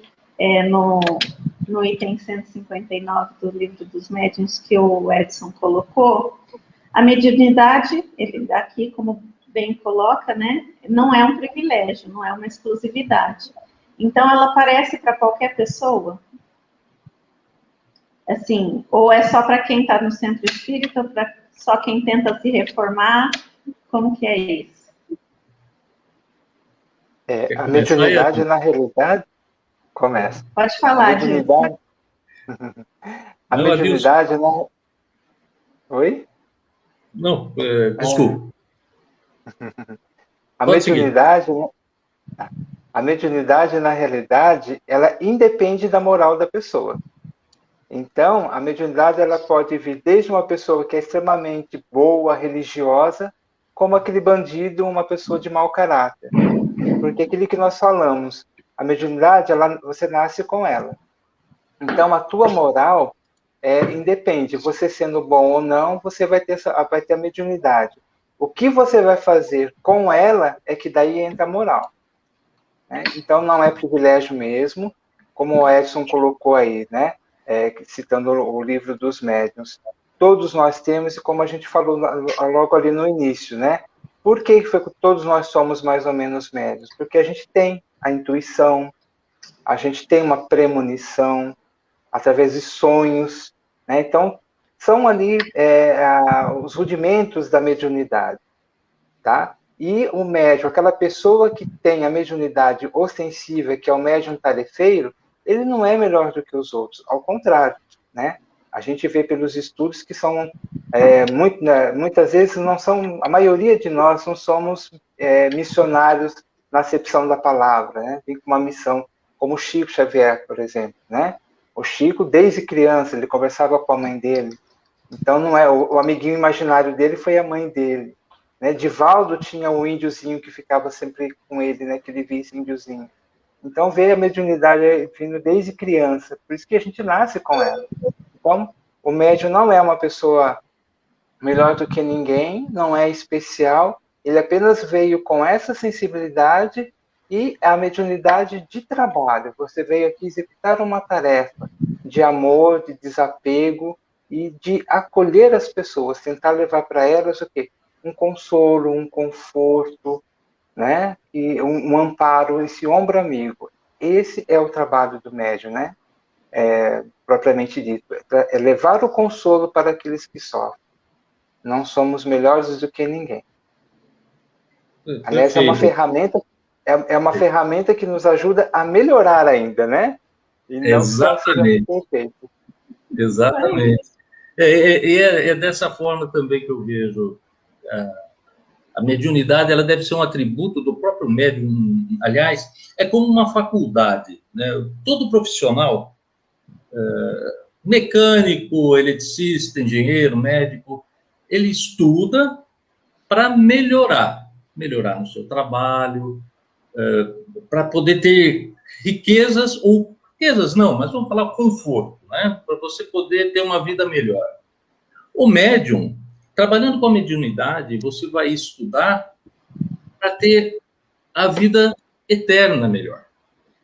no item 159 do livro dos médiuns que o Edson colocou, a mediunidade, ele aqui, como bem coloca, né, não é um privilégio, não é uma exclusividade. Então, ela aparece para qualquer pessoa? Assim, ou é só para quem está no centro espírita, ou para só quem tenta se reformar? Como que é isso? A mediunidade, na realidade, começa. Pode falar, Adilson. A mediunidade, não... Oi? Não, desculpa. A mediunidade, na realidade, ela independe da moral da pessoa. Então, a mediunidade ela pode vir desde uma pessoa que é extremamente boa, religiosa, como aquele bandido, uma pessoa de mau caráter. Porque aquilo que nós falamos, a mediunidade, você nasce com ela. Então, a tua moral independe. Você sendo bom ou não, você vai ter a mediunidade. O que você vai fazer com ela é que daí entra a moral. Né? Então, não é privilégio mesmo, como o Edson colocou aí, né? Citando o livro dos médiuns. Todos nós temos, e como a gente falou logo ali no início, né? Por que todos nós somos mais ou menos médiuns? Porque a gente tem a intuição, a gente tem uma premonição, através de sonhos, né? Então, são ali os rudimentos da mediunidade. tá? E o médium, aquela pessoa que tem a mediunidade ostensiva, que é o médium tarefeiro, ele não é melhor do que os outros, ao contrário, né? A gente vê pelos estudos que são, muitas vezes não são, a maioria de nós não somos missionários na acepção da palavra, né? Tem uma missão, como o Chico Xavier, por exemplo, né? O Chico, desde criança, ele conversava com a mãe dele, então não é, o amiguinho imaginário dele foi a mãe dele, né? Divaldo tinha um índiozinho que ficava sempre com ele, né? Que ele via esse índiozinho. Então veio a mediunidade vindo desde criança, por isso que a gente nasce com ela. Então, o médium não é uma pessoa melhor do que ninguém, não é especial, ele apenas veio com essa sensibilidade e a mediunidade de trabalho. Você veio aqui executar uma tarefa de amor, de desapego e de acolher as pessoas, tentar levar para elas o quê? Um consolo, um conforto, né? E um amparo, esse ombro amigo. Esse é o trabalho do médium, né? Propriamente dito, é levar o consolo para aqueles que sofrem. Não somos melhores do que ninguém. Aliás, é uma ferramenta que nos ajuda a melhorar ainda, né? E não só ser perfeito. Exatamente. É dessa forma também que eu vejo a mediunidade. Ela deve ser um atributo do próprio médium. Aliás, é como uma faculdade, né? Todo profissional, mecânico, eletricista, engenheiro, médico, ele estuda para melhorar no seu trabalho, para poder ter riquezas, ou riquezas não, mas vamos falar conforto, né? Para você poder ter uma vida melhor. O médium, trabalhando com a mediunidade, você vai estudar para ter a vida eterna melhor,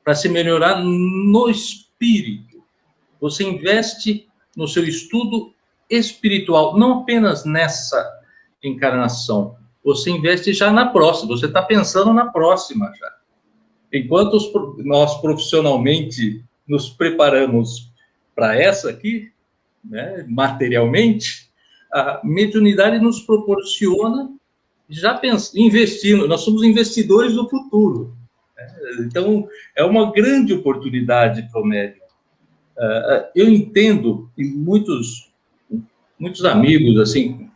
para se melhorar no espírito. Você investe no seu estudo espiritual, não apenas nessa encarnação. Você investe já na próxima, você está pensando na próxima já. Enquanto nós profissionalmente nos preparamos para essa aqui, né, materialmente, a mediunidade nos proporciona já investindo, nós somos investidores do futuro. Então, é uma grande oportunidade para o médium. Eu entendo, e muitos amigos, assim,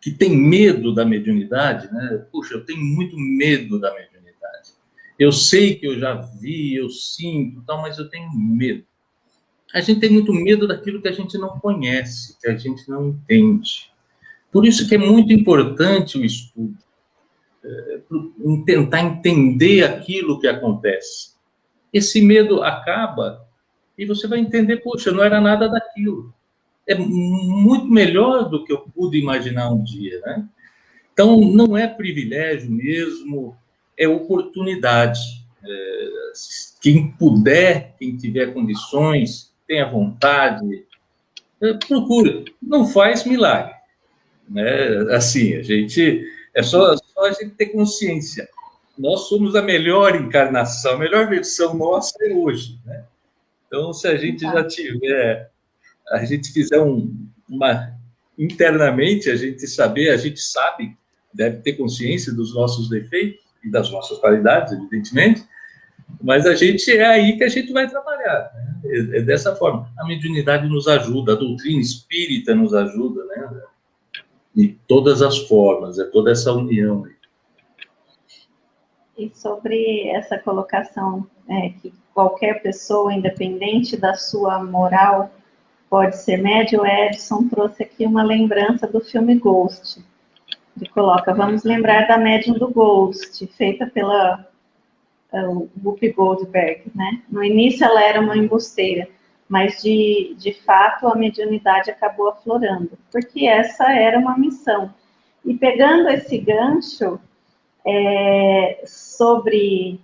que têm medo da mediunidade, né? Puxa, eu tenho muito medo da mediunidade. Eu sei que eu já vi, eu sinto, tal, mas eu tenho medo. A gente tem muito medo daquilo que a gente não conhece, que a gente não entende. Por isso que é muito importante o estudo, tentar entender aquilo que acontece. Esse medo acaba e você vai entender, poxa, não era nada daquilo. É muito melhor do que eu pude imaginar um dia, né? Então, não é privilégio mesmo, é oportunidade. Quem puder, quem tiver condições, tenha vontade, procure. Não faz milagre, né? Assim, a gente é só a gente ter consciência. Nós somos a melhor encarnação, a melhor versão nossa é hoje, né? Então, se a gente já tiver, a gente fizer internamente, a gente sabe, deve ter consciência dos nossos defeitos e das nossas qualidades, evidentemente, mas a gente é aí que a gente vai trabalhar, né? É dessa forma. A mediunidade nos ajuda, a doutrina espírita nos ajuda, né? De todas as formas, é toda essa união aí. E sobre essa colocação, que qualquer pessoa, independente da sua moral, pode ser médium, o Edson trouxe aqui uma lembrança do filme Ghost. Ele coloca, vamos lembrar da médium do Ghost, feita pela Whoopi Goldberg, né? No início ela era uma embusteira, mas de fato a mediunidade acabou aflorando, porque essa era uma missão. E pegando esse gancho, sobre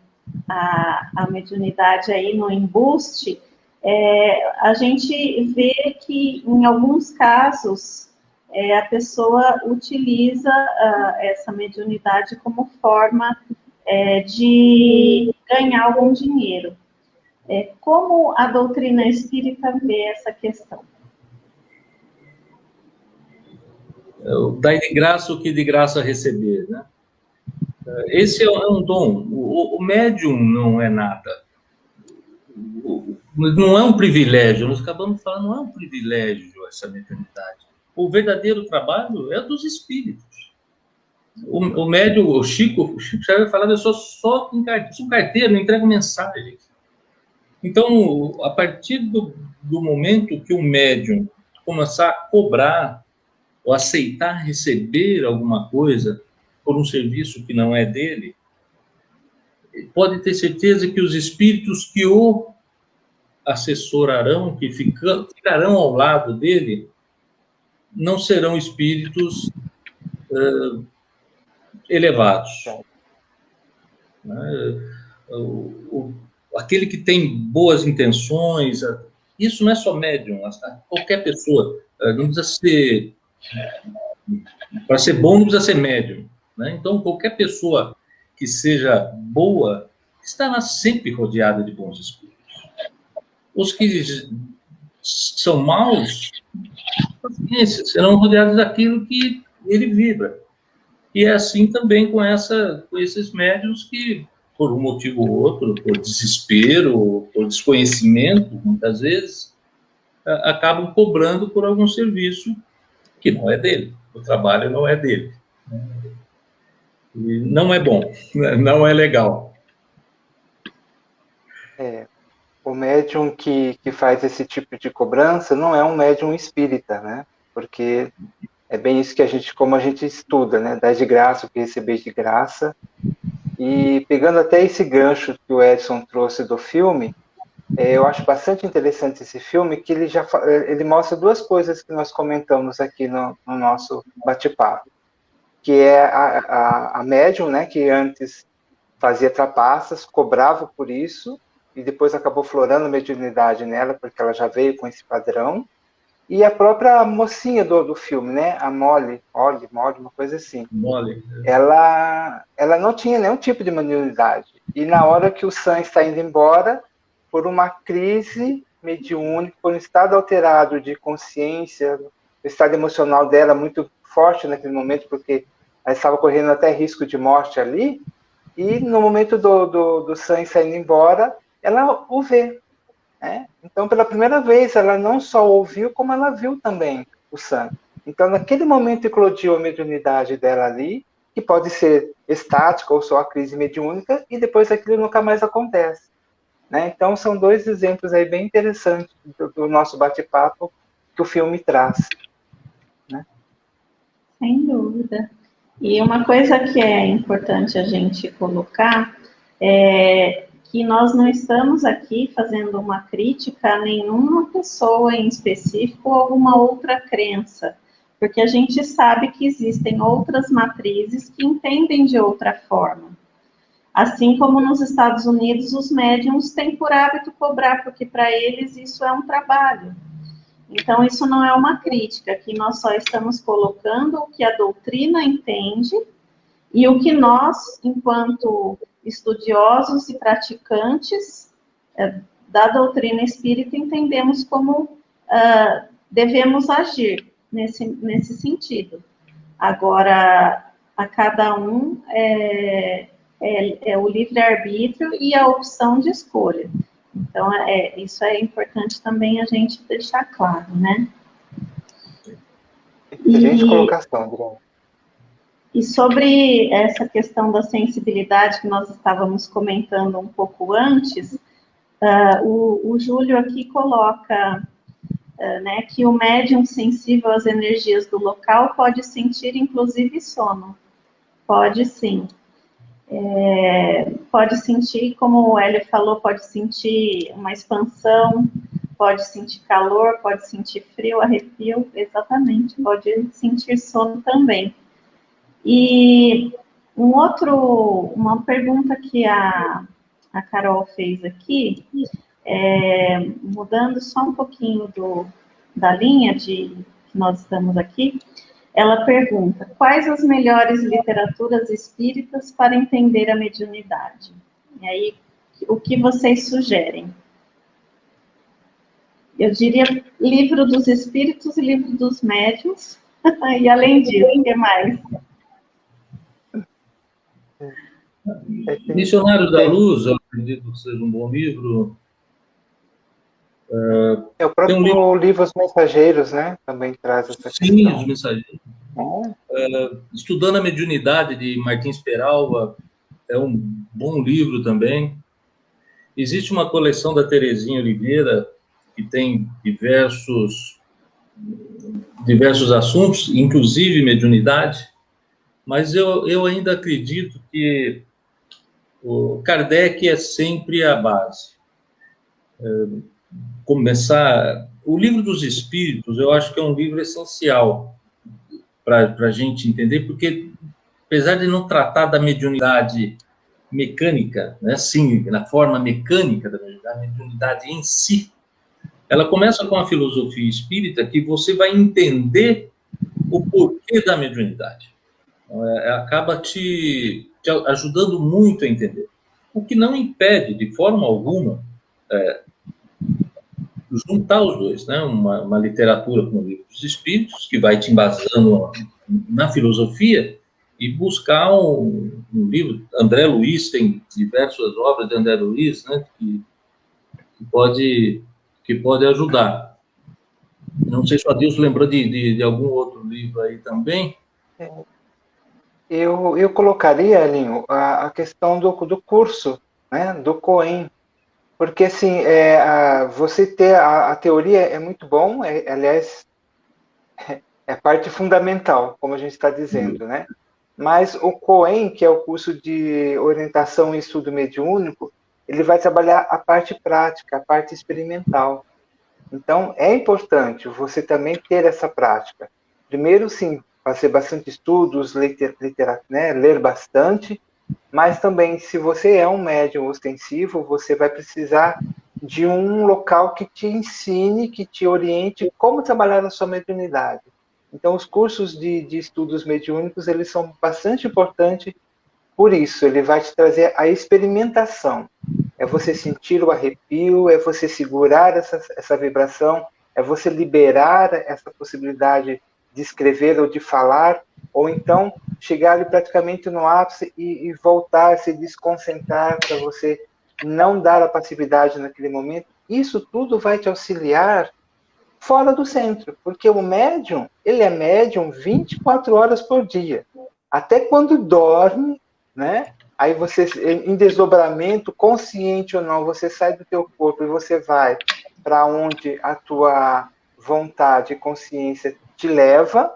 a mediunidade aí no embuste, a gente vê que em alguns casos a pessoa utiliza essa mediunidade como forma de ganhar algum dinheiro. Como a doutrina espírita vê essa questão? Dai de graça o que de graça receber, né? Esse é um dom. O médium não é nada. Não é um privilégio. Nós acabamos de falar, não é um privilégio essa mediunidade. O verdadeiro trabalho é dos espíritos. O médium, o Chico já vai falar, eu sou só um carteiro, não entrego mensagem. Então, a partir do momento que o médium começar a cobrar ou aceitar receber alguma coisa por um serviço que não é dele, pode ter certeza que os espíritos que o assessorarão, que ficarão ao lado dele, não serão espíritos elevados. Aquele que tem boas intenções, isso não é só médium, qualquer pessoa, não precisa ser, para ser bom não precisa ser médium, né? Então qualquer pessoa que seja boa estará sempre rodeada de bons espíritos. Os que são maus, serão rodeados daquilo que ele vibra. E é assim também com esses médiuns que, por um motivo ou outro, por desespero, por desconhecimento, muitas vezes, acabam cobrando por algum serviço que não é dele. O trabalho não é dele. E não é bom, não é legal. O médium que faz esse tipo de cobrança não é um médium espírita, né? Porque é bem isso que como a gente estuda, né? Dar de graça o que receber de graça. E pegando até esse gancho que o Edson trouxe do filme, eu acho bastante interessante esse filme, que ele mostra duas coisas que nós comentamos aqui no nosso bate-papo, que é a médium, né? Que antes fazia trapaças, cobrava por isso, e depois acabou florando a mediunidade nela, porque ela já veio com esse padrão. E a própria mocinha do filme, né? A Molly, uma coisa assim. Molly. Ela não tinha nenhum tipo de mediunidade. E na hora que o Sam está indo embora, por uma crise mediúnica, por um estado alterado de consciência, o estado emocional dela muito forte naquele momento, porque ela estava correndo até risco de morte ali, e no momento do Sam saindo embora, ela o vê. Né? Então, pela primeira vez, ela não só ouviu, como ela viu também o Sam. Então, naquele momento, eclodiu a mediunidade dela ali, que pode ser estática ou só a crise mediúnica, e depois aquilo nunca mais acontece. Né? Então, são dois exemplos aí bem interessantes do nosso bate-papo que o filme traz. Né? Sem dúvida. E uma coisa que é importante a gente colocar é que nós não estamos aqui fazendo uma crítica a nenhuma pessoa em específico ou alguma outra crença, porque a gente sabe que existem outras matrizes que entendem de outra forma. Assim como nos Estados Unidos, os médiums têm por hábito cobrar, porque para eles isso é um trabalho. Então, isso não é uma crítica, aqui nós só estamos colocando o que a doutrina entende e o que nós, enquanto estudiosos e praticantes da doutrina espírita, entendemos como devemos agir nesse sentido. Agora, a cada um é o livre-arbítrio e a opção de escolha. Então, isso é importante também a gente deixar claro, né? Excelente colocação, Adriana. E sobre essa questão da sensibilidade que nós estávamos comentando um pouco antes, o Júlio aqui coloca né, que o médium sensível às energias do local pode sentir, inclusive, sono. Pode sim. Pode sentir, como o Hélio falou, pode sentir uma expansão, pode sentir calor, pode sentir frio, arrepio, exatamente, pode sentir sono também. E uma pergunta que a Carol fez aqui, mudando só um pouquinho da linha que nós estamos aqui, ela pergunta, quais as melhores literaturas espíritas para entender a mediunidade? E aí, o que vocês sugerem? Eu diria livro dos espíritos e livro dos médiuns, E além disso, o que mais? Missionário da Luz, eu acredito que seja um bom livro. É o próprio livro Os Mensageiros, né? Também traz essa questão. Sim, Os Mensageiros. Estudando a Mediunidade, de Martins Peralva, é um bom livro também. Existe uma coleção da Terezinha Oliveira, que tem diversos assuntos, inclusive mediunidade, mas eu ainda acredito que o Kardec é sempre a base. Começar... O Livro dos Espíritos, eu acho que é um livro essencial para a gente entender, porque, apesar de não tratar da mediunidade mecânica, né, sim, na forma mecânica da mediunidade em si, ela começa com a filosofia espírita, que você vai entender o porquê da mediunidade. Acaba te ajudando muito a entender. O que não impede, de forma alguma, juntar os dois, né? Uma literatura como o Livro dos Espíritos, que vai te embasando na filosofia, e buscar um livro. André Luiz tem diversas obras de André Luiz, né? que pode ajudar. Não sei se o Adilson lembrou de algum outro livro aí também. Eu colocaria, Elinho, a questão do curso, né? Do COEM. Porque, assim, você ter a teoria é muito bom, aliás, é parte fundamental, como a gente está dizendo, né? Mas o COEM, que é o curso de orientação e estudo mediúnico, ele vai trabalhar a parte prática, a parte experimental. Então, é importante você também ter essa prática. Primeiro, sim, fazer bastante estudos, né, ler bastante, mas também, se você é um médium ostensivo, você vai precisar de um local que te ensine, que te oriente como trabalhar a sua mediunidade. Então, os cursos de estudos mediúnicos, eles são bastante importantes por isso. Ele vai te trazer a experimentação. É você sentir o arrepio, é você segurar essa vibração, é você liberar essa possibilidade de escrever ou de falar, ou então chegar ali praticamente no ápice e voltar, se desconcentrar para você não dar a passividade naquele momento. Isso tudo vai te auxiliar fora do centro, porque o médium, ele é médium 24 horas por dia. Até quando dorme, né? Aí você, em desdobramento, consciente ou não, você sai do teu corpo e você vai para onde a tua vontade e consciência te leva,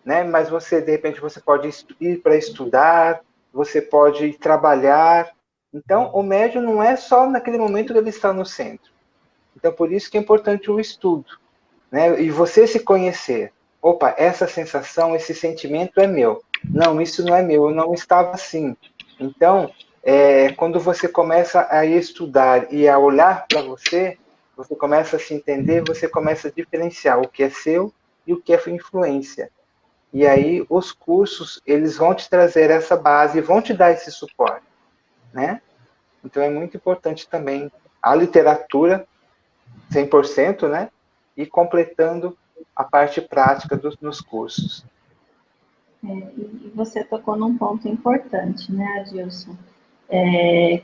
né? Mas você, de repente, você pode ir para estudar, você pode ir trabalhar. Então, o médium não é só naquele momento que ele está no centro. Então, por isso que é importante o estudo, né? E você se conhecer. Opa, essa sensação, esse sentimento é meu. Não, isso não é meu, eu não estava assim. Então, quando você começa a estudar e a olhar para você começa a se entender, você começa a diferenciar o que é seu e o que é influência. E aí, os cursos, eles vão te trazer essa base, vão te dar esse suporte, né? Então, é muito importante também a literatura, 100%, né? E completando a parte prática nos cursos. E você tocou num ponto importante, né, Adilson?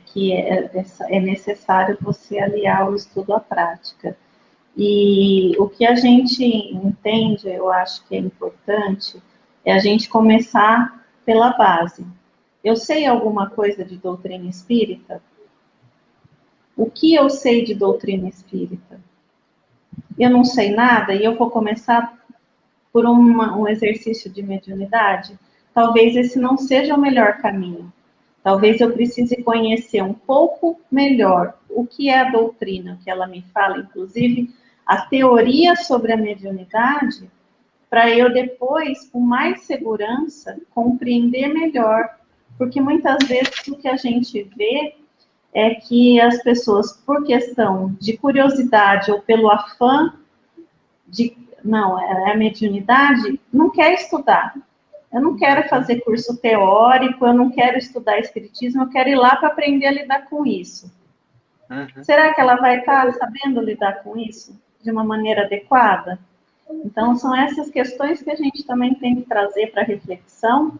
Que é necessário você aliar o estudo à prática. E o que a gente entende, eu acho que é importante, é a gente começar pela base. Eu sei alguma coisa de doutrina espírita? O que eu sei de doutrina espírita? Eu não sei nada e eu vou começar por um exercício de mediunidade? Talvez esse não seja o melhor caminho. Talvez eu precise conhecer um pouco melhor o que é a doutrina, o que ela me fala, inclusive a teoria sobre a mediunidade, para eu depois, com mais segurança, compreender melhor. Porque muitas vezes o que a gente vê é que as pessoas, por questão de curiosidade ou pelo afã de, não, é a mediunidade, não quer estudar. Eu não quero fazer curso teórico, eu não quero estudar espiritismo, eu quero ir lá para aprender a lidar com isso. Será que ela vai estar sabendo lidar com isso de uma maneira adequada? Então, são essas questões que a gente também tem que trazer para reflexão,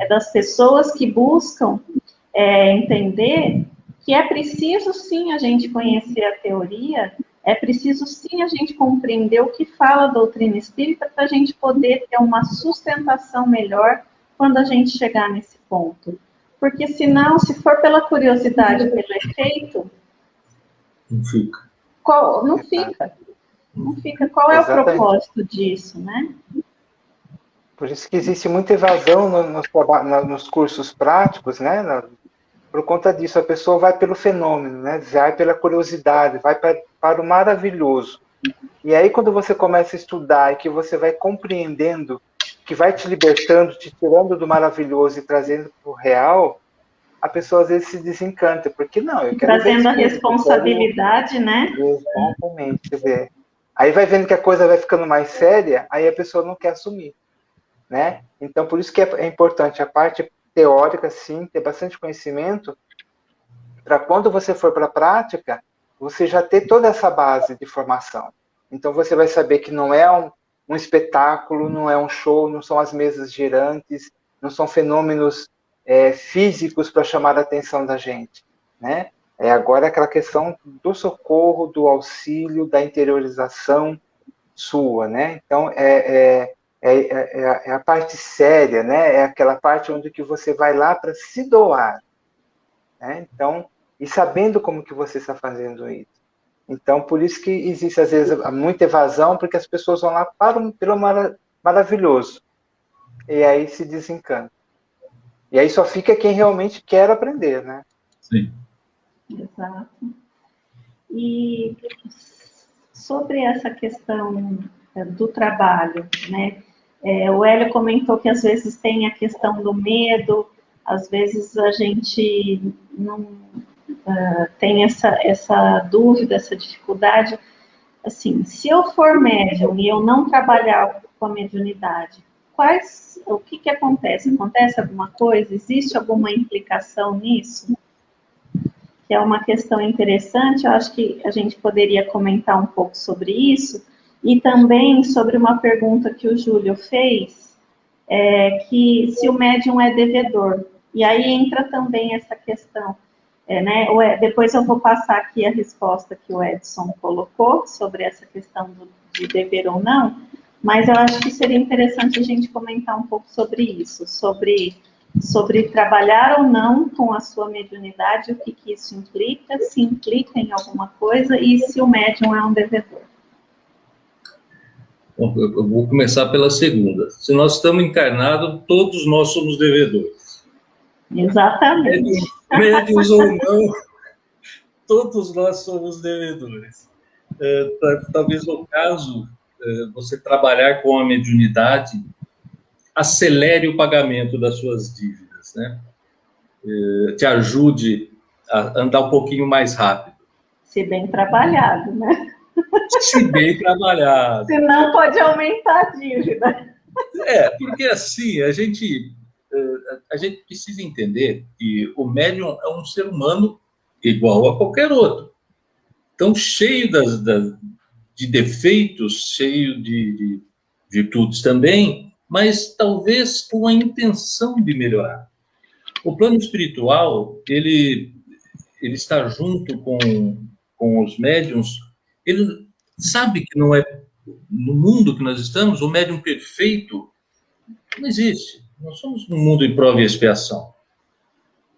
das pessoas que buscam entender que é preciso, sim, a gente conhecer a teoria, é preciso, sim, a gente compreender o que fala a doutrina espírita para a gente poder ter uma sustentação melhor quando a gente chegar nesse ponto. Porque, senão, se for pela curiosidade, pelo efeito, não fica. não fica. Não fica. Qual é o propósito disso, né? Por isso que existe muita evasão nos cursos práticos, né? Por conta disso, a pessoa vai pelo fenômeno, né? Vai pela curiosidade, vai para o maravilhoso. E aí, quando você começa a estudar e que você vai compreendendo, que vai te libertando, te tirando do maravilhoso e trazendo para o real, a pessoa às vezes se desencanta, porque não, eu quero trazendo a responsabilidade, né? Exatamente. Quer dizer, aí vai vendo que a coisa vai ficando mais séria, aí a pessoa não quer assumir, né? Então, por isso que é importante a parte teórica, sim, ter bastante conhecimento, para quando você for para a prática, você já ter toda essa base de formação. Então, você vai saber que não é um espetáculo, não é um show, não são as mesas girantes, não são fenômenos físicos para chamar a atenção da gente, né? Agora aquela questão do socorro, do auxílio, da interiorização sua, né? Então, é a parte séria, né? É aquela parte onde que você vai lá para se doar, né? Então, e sabendo como que você está fazendo isso. Então, por isso que existe, às vezes, muita evasão, porque as pessoas vão lá pelo maravilhoso. E aí se desencanta. E aí só fica quem realmente quer aprender, né? Sim. Exato. E sobre essa questão do trabalho, né? O Hélio comentou que às vezes tem a questão do medo, às vezes a gente não tem essa dúvida, essa dificuldade. Assim, se eu for médium e eu não trabalhar com a mediunidade, o que acontece? Acontece alguma coisa? Existe alguma implicação nisso? Que é uma questão interessante, eu acho que a gente poderia comentar um pouco sobre isso, e também sobre uma pergunta que o Júlio fez, que se o médium é devedor. E aí entra também essa questão, né? Depois eu vou passar aqui a resposta que o Edson colocou sobre essa questão de dever ou não, mas eu acho que seria interessante a gente comentar um pouco sobre isso, sobre trabalhar ou não com a sua mediunidade, o que isso implica, se implica em alguma coisa e se o médium é um devedor. Bom, eu vou começar pela segunda. Se nós estamos encarnados, todos nós somos devedores. Exatamente. Médiuns ou não, todos nós somos devedores. Talvez no caso, você trabalhar com a mediunidade acelere o pagamento das suas dívidas, né? Te ajude a andar um pouquinho mais rápido. Se bem trabalhado, né? Se bem trabalhado. Senão pode aumentar a dívida. Porque assim, a gente precisa entender que o médium é um ser humano igual a qualquer outro. Então, cheio de defeitos, cheio de virtudes também, mas talvez com a intenção de melhorar. O plano espiritual, ele está junto com os médiuns, ele sabe que não é, no mundo que nós estamos, o médium perfeito não existe. Nós somos um mundo em prova e expiação.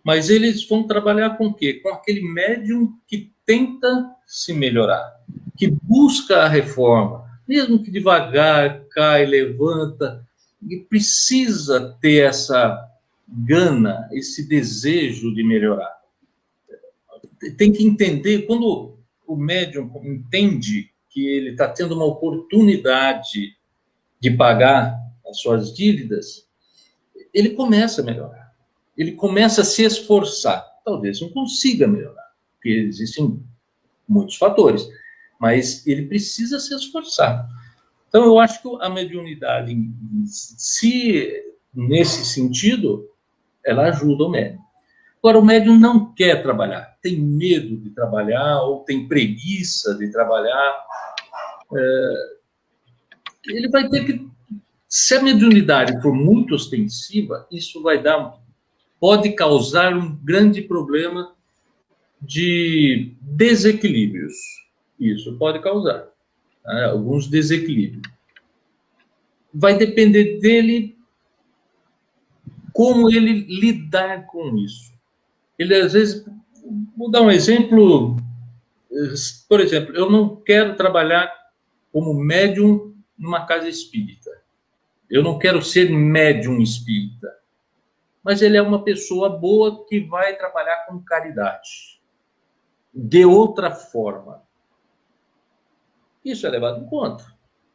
Mas eles vão trabalhar com o quê? Com aquele médium que tenta se melhorar, que busca a reforma, mesmo que devagar, cai, levanta, e precisa ter essa gana, esse desejo de melhorar. Tem que entender, quando o médium entende que ele está tendo uma oportunidade de pagar as suas dívidas, ele começa a melhorar. Ele começa a se esforçar. Talvez não consiga melhorar, porque existem muitos fatores, mas ele precisa se esforçar. Então, eu acho que a mediunidade, nesse sentido, ela ajuda o médium. Agora, o médium não quer trabalhar, tem medo de trabalhar ou tem preguiça de trabalhar. ele vai ter que... Se a mediunidade for muito ostensiva, isso pode causar um grande problema de desequilíbrios. Isso pode causar, né, alguns desequilíbrios. Vai depender dele como ele lidar com isso. Ele, às vezes... Vou dar um exemplo. Por exemplo, eu não quero trabalhar como médium numa casa espírita. Eu não quero ser médium espírita. Mas ele é uma pessoa boa que vai trabalhar com caridade. De outra forma. Isso é levado em conta.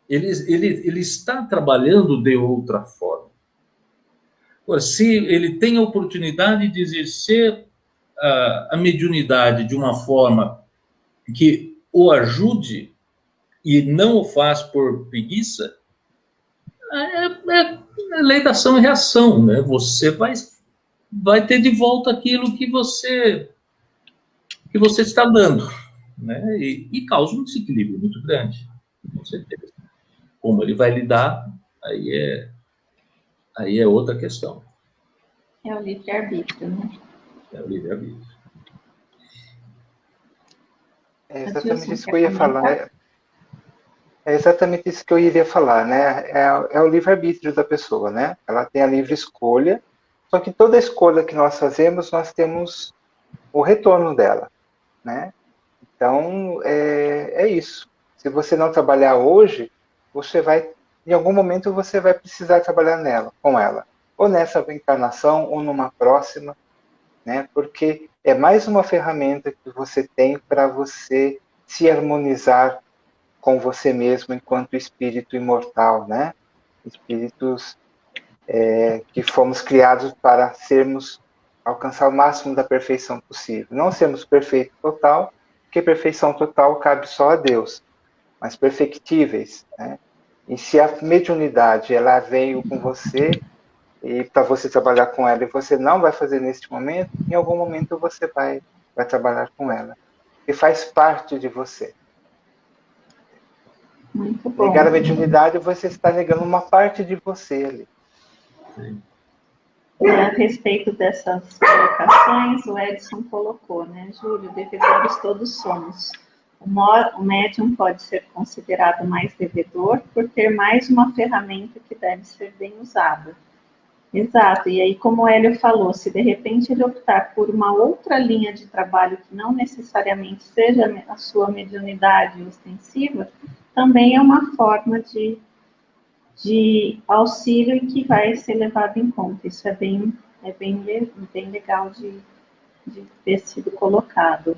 Ele está trabalhando de outra forma. Agora, se ele tem a oportunidade de exercer a mediunidade de uma forma que o ajude e não o faz por preguiça, é lei da ação e reação, né? Você vai ter de volta aquilo que você está dando, né? E causa um desequilíbrio muito grande, com certeza. Como ele vai lidar, aí é outra questão. É o livre-arbítrio, né? É o livre-arbítrio. É exatamente isso que eu ia falar. É exatamente isso que eu iria falar, né? É o livre-arbítrio da pessoa, né? Ela tem a livre escolha, só que toda escolha que nós fazemos, nós temos o retorno dela, né? Então, é isso. Se você não trabalhar hoje, em algum momento você vai precisar trabalhar com ela. Ou nessa encarnação, ou numa próxima, né? Porque é mais uma ferramenta que você tem para você se harmonizar com você mesmo enquanto espírito imortal, né? Espíritos que fomos criados para alcançar o máximo da perfeição possível. Não sermos perfeito total, porque perfeição total cabe só a Deus, mas perfectíveis, né? E se a mediunidade ela veio com você e para você trabalhar com ela e você não vai fazer neste momento, em algum momento você vai trabalhar com ela. E faz parte de você. Muito bom. Negar a mediunidade, você está negando uma parte de você ali. Sim. A respeito dessas colocações, o Edson colocou, né, Júlio, devedores todos somos. O médium pode ser considerado mais devedor por ter mais uma ferramenta que deve ser bem usada. Exato, e aí como o Hélio falou, se de repente ele optar por uma outra linha de trabalho que não necessariamente seja a sua mediunidade ostensiva, também é uma forma de auxílio e que vai ser levado em conta. Isso é bem legal de ter sido colocado.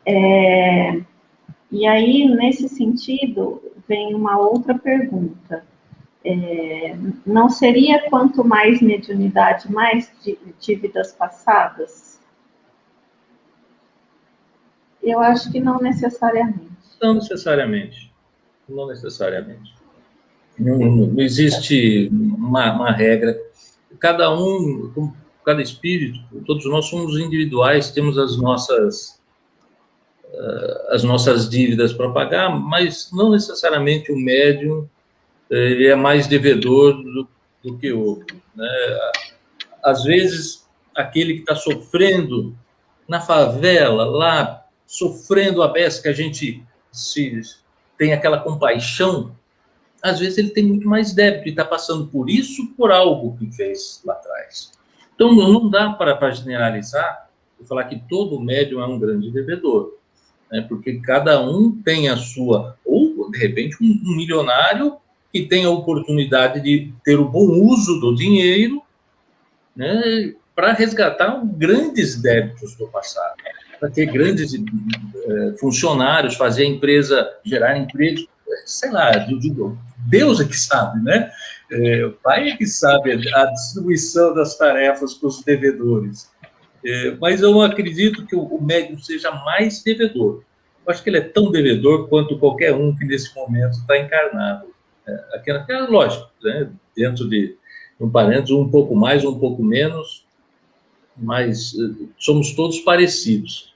E aí, nesse sentido, vem uma outra pergunta. Não seria quanto mais mediunidade, mais dívidas passadas? Eu acho que não necessariamente. Não necessariamente. Não necessariamente. Não existe uma regra. Cada espírito, todos nós somos individuais, temos as nossas dívidas para pagar, mas não necessariamente o médium ele é mais devedor do que o outro, né? Às vezes, aquele que está sofrendo na favela, lá, sofrendo a beça, que a gente tem aquela compaixão, às vezes ele tem muito mais débito e está passando por isso, por algo que fez lá atrás. Então, não dá para generalizar e falar que todo médium é um grande devedor, né? Porque cada um tem a sua... Ou, de repente, um milionário que tem a oportunidade de ter o bom uso do dinheiro, né, para resgatar grandes débitos do passado, para ter grandes funcionários, fazer a empresa gerar emprego, sei lá, Deus é que sabe, né? O Pai é que sabe a distribuição das tarefas para os devedores. Mas eu acredito que o médium seja mais devedor. Eu acho que ele é tão devedor quanto qualquer um que nesse momento está encarnado. Aquela lógico, né? Dentro de um parênteses, um pouco mais, um pouco menos, mas somos todos parecidos.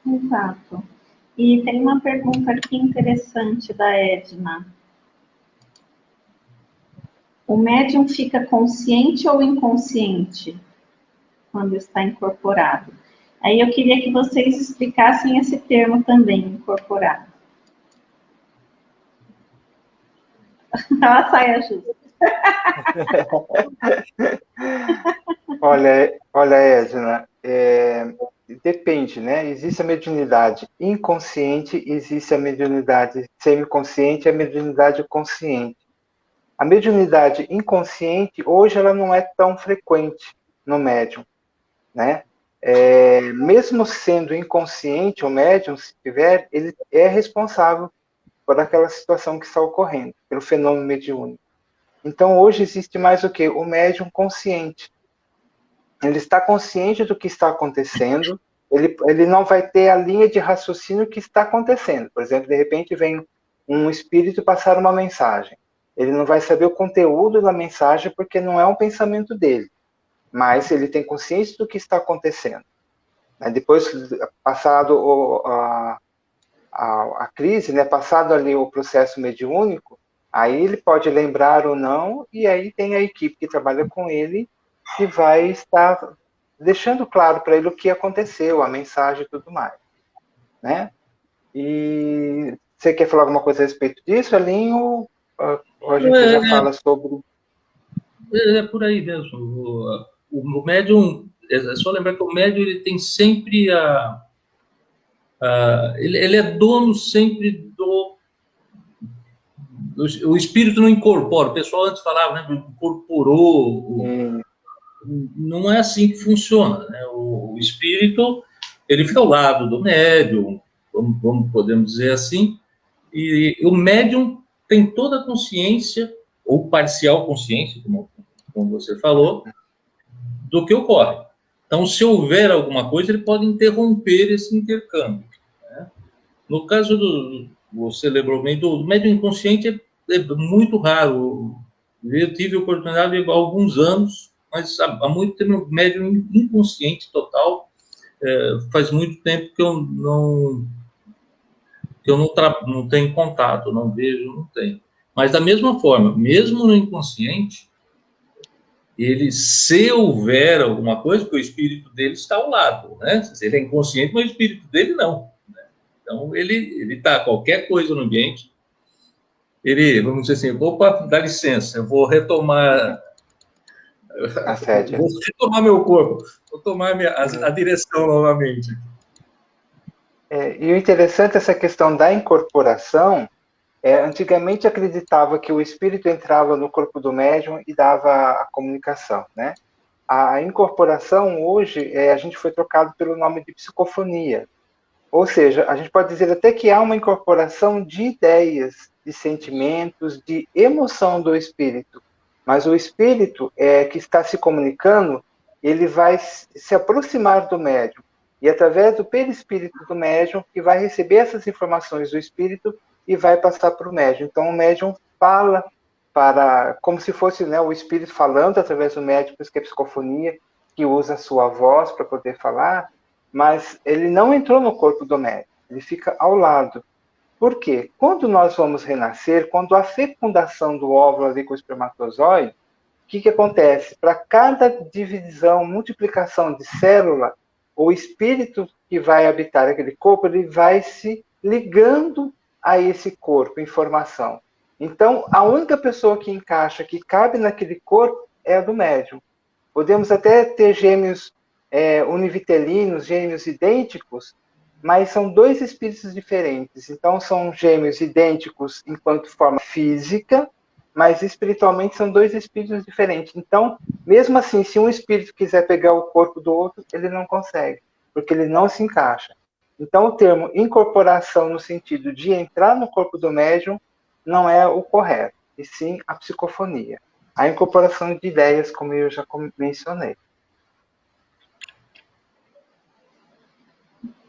Exato. E tem uma pergunta aqui interessante da Edna. O médium fica consciente ou inconsciente quando está incorporado? Aí eu queria que vocês explicassem esse termo também, incorporado. A saia justa. Olha, Edna, depende, né? Existe a mediunidade inconsciente, existe a mediunidade semiconsciente e a mediunidade consciente. A mediunidade inconsciente, hoje, ela não é tão frequente no médium, né? Mesmo sendo inconsciente, o médium, se tiver, ele é responsável por aquela situação que está ocorrendo, pelo fenômeno mediúnico. Então, hoje existe mais o quê? O médium consciente. Ele está consciente do que está acontecendo, ele não vai ter a linha de raciocínio que está acontecendo. Por exemplo, de repente vem um espírito passar uma mensagem. Ele não vai saber o conteúdo da mensagem porque não é um pensamento dele, mas ele tem consciência do que está acontecendo. Depois, passado a crise, né, passado ali o processo mediúnico, aí ele pode lembrar ou não, e aí tem a equipe que trabalha com ele que vai estar deixando claro para ele o que aconteceu, a mensagem e tudo mais, né? E você quer falar alguma coisa a respeito disso, Alinho? Ou a gente já fala sobre... É por aí mesmo. O médium, é só lembrar que o médium ele tem sempre ele é dono sempre o espírito não incorpora. O pessoal antes falava, né, incorporou. Não é assim que funciona, né? O espírito ele fica ao lado do médium, podemos dizer assim, e o médium tem toda a consciência ou parcial consciência, como você falou, do que ocorre. Então, se houver alguma coisa, ele pode interromper esse intercâmbio, né? No caso você lembrou bem, do médium inconsciente é muito raro. Eu tive a oportunidade há alguns anos, mas há muito tempo, médium inconsciente total. Faz muito tempo que eu não tenho contato, não vejo, não tenho. Mas da mesma forma, mesmo no inconsciente, se houver alguma coisa, porque o espírito dele está ao lado, né? Ele é inconsciente, mas o espírito dele não. Né? Então, ele está, qualquer coisa no ambiente, vamos dizer assim, opa, dá licença, eu vou retomar a sede. Vou retomar meu corpo, vou tomar a direção novamente. E o interessante essa questão da incorporação, antigamente acreditava que o espírito entrava no corpo do médium e dava a comunicação, né? A incorporação hoje, a gente foi trocado pelo nome de psicofonia. Ou seja, a gente pode dizer até que há uma incorporação de ideias, de sentimentos, de emoção do espírito. Mas o espírito que está se comunicando, ele vai se aproximar do médium. E através do perispírito do médium, que vai receber essas informações do espírito e vai passar para o médium. Então, o médium fala como se fosse, né, o espírito falando através do médium, por isso que é psicofonia, que usa a sua voz para poder falar, mas ele não entrou no corpo do médium, ele fica ao lado. Por quê? Quando nós vamos renascer, quando há fecundação do óvulo ali com o espermatozoide, o que acontece? Para cada divisão, multiplicação de célula, o espírito que vai habitar aquele corpo, ele vai se ligando a esse corpo, informação. Então, a única pessoa que encaixa, que cabe naquele corpo, é a do médium. Podemos até ter gêmeos univitelinos, gêmeos idênticos, mas são dois espíritos diferentes. Então, são gêmeos idênticos enquanto forma física, mas espiritualmente são dois espíritos diferentes. Então, mesmo assim, se um espírito quiser pegar o corpo do outro, ele não consegue, porque ele não se encaixa. Então, o termo incorporação, no sentido de entrar no corpo do médium, não é o correto, e sim a psicofonia. A incorporação de ideias, como eu já mencionei.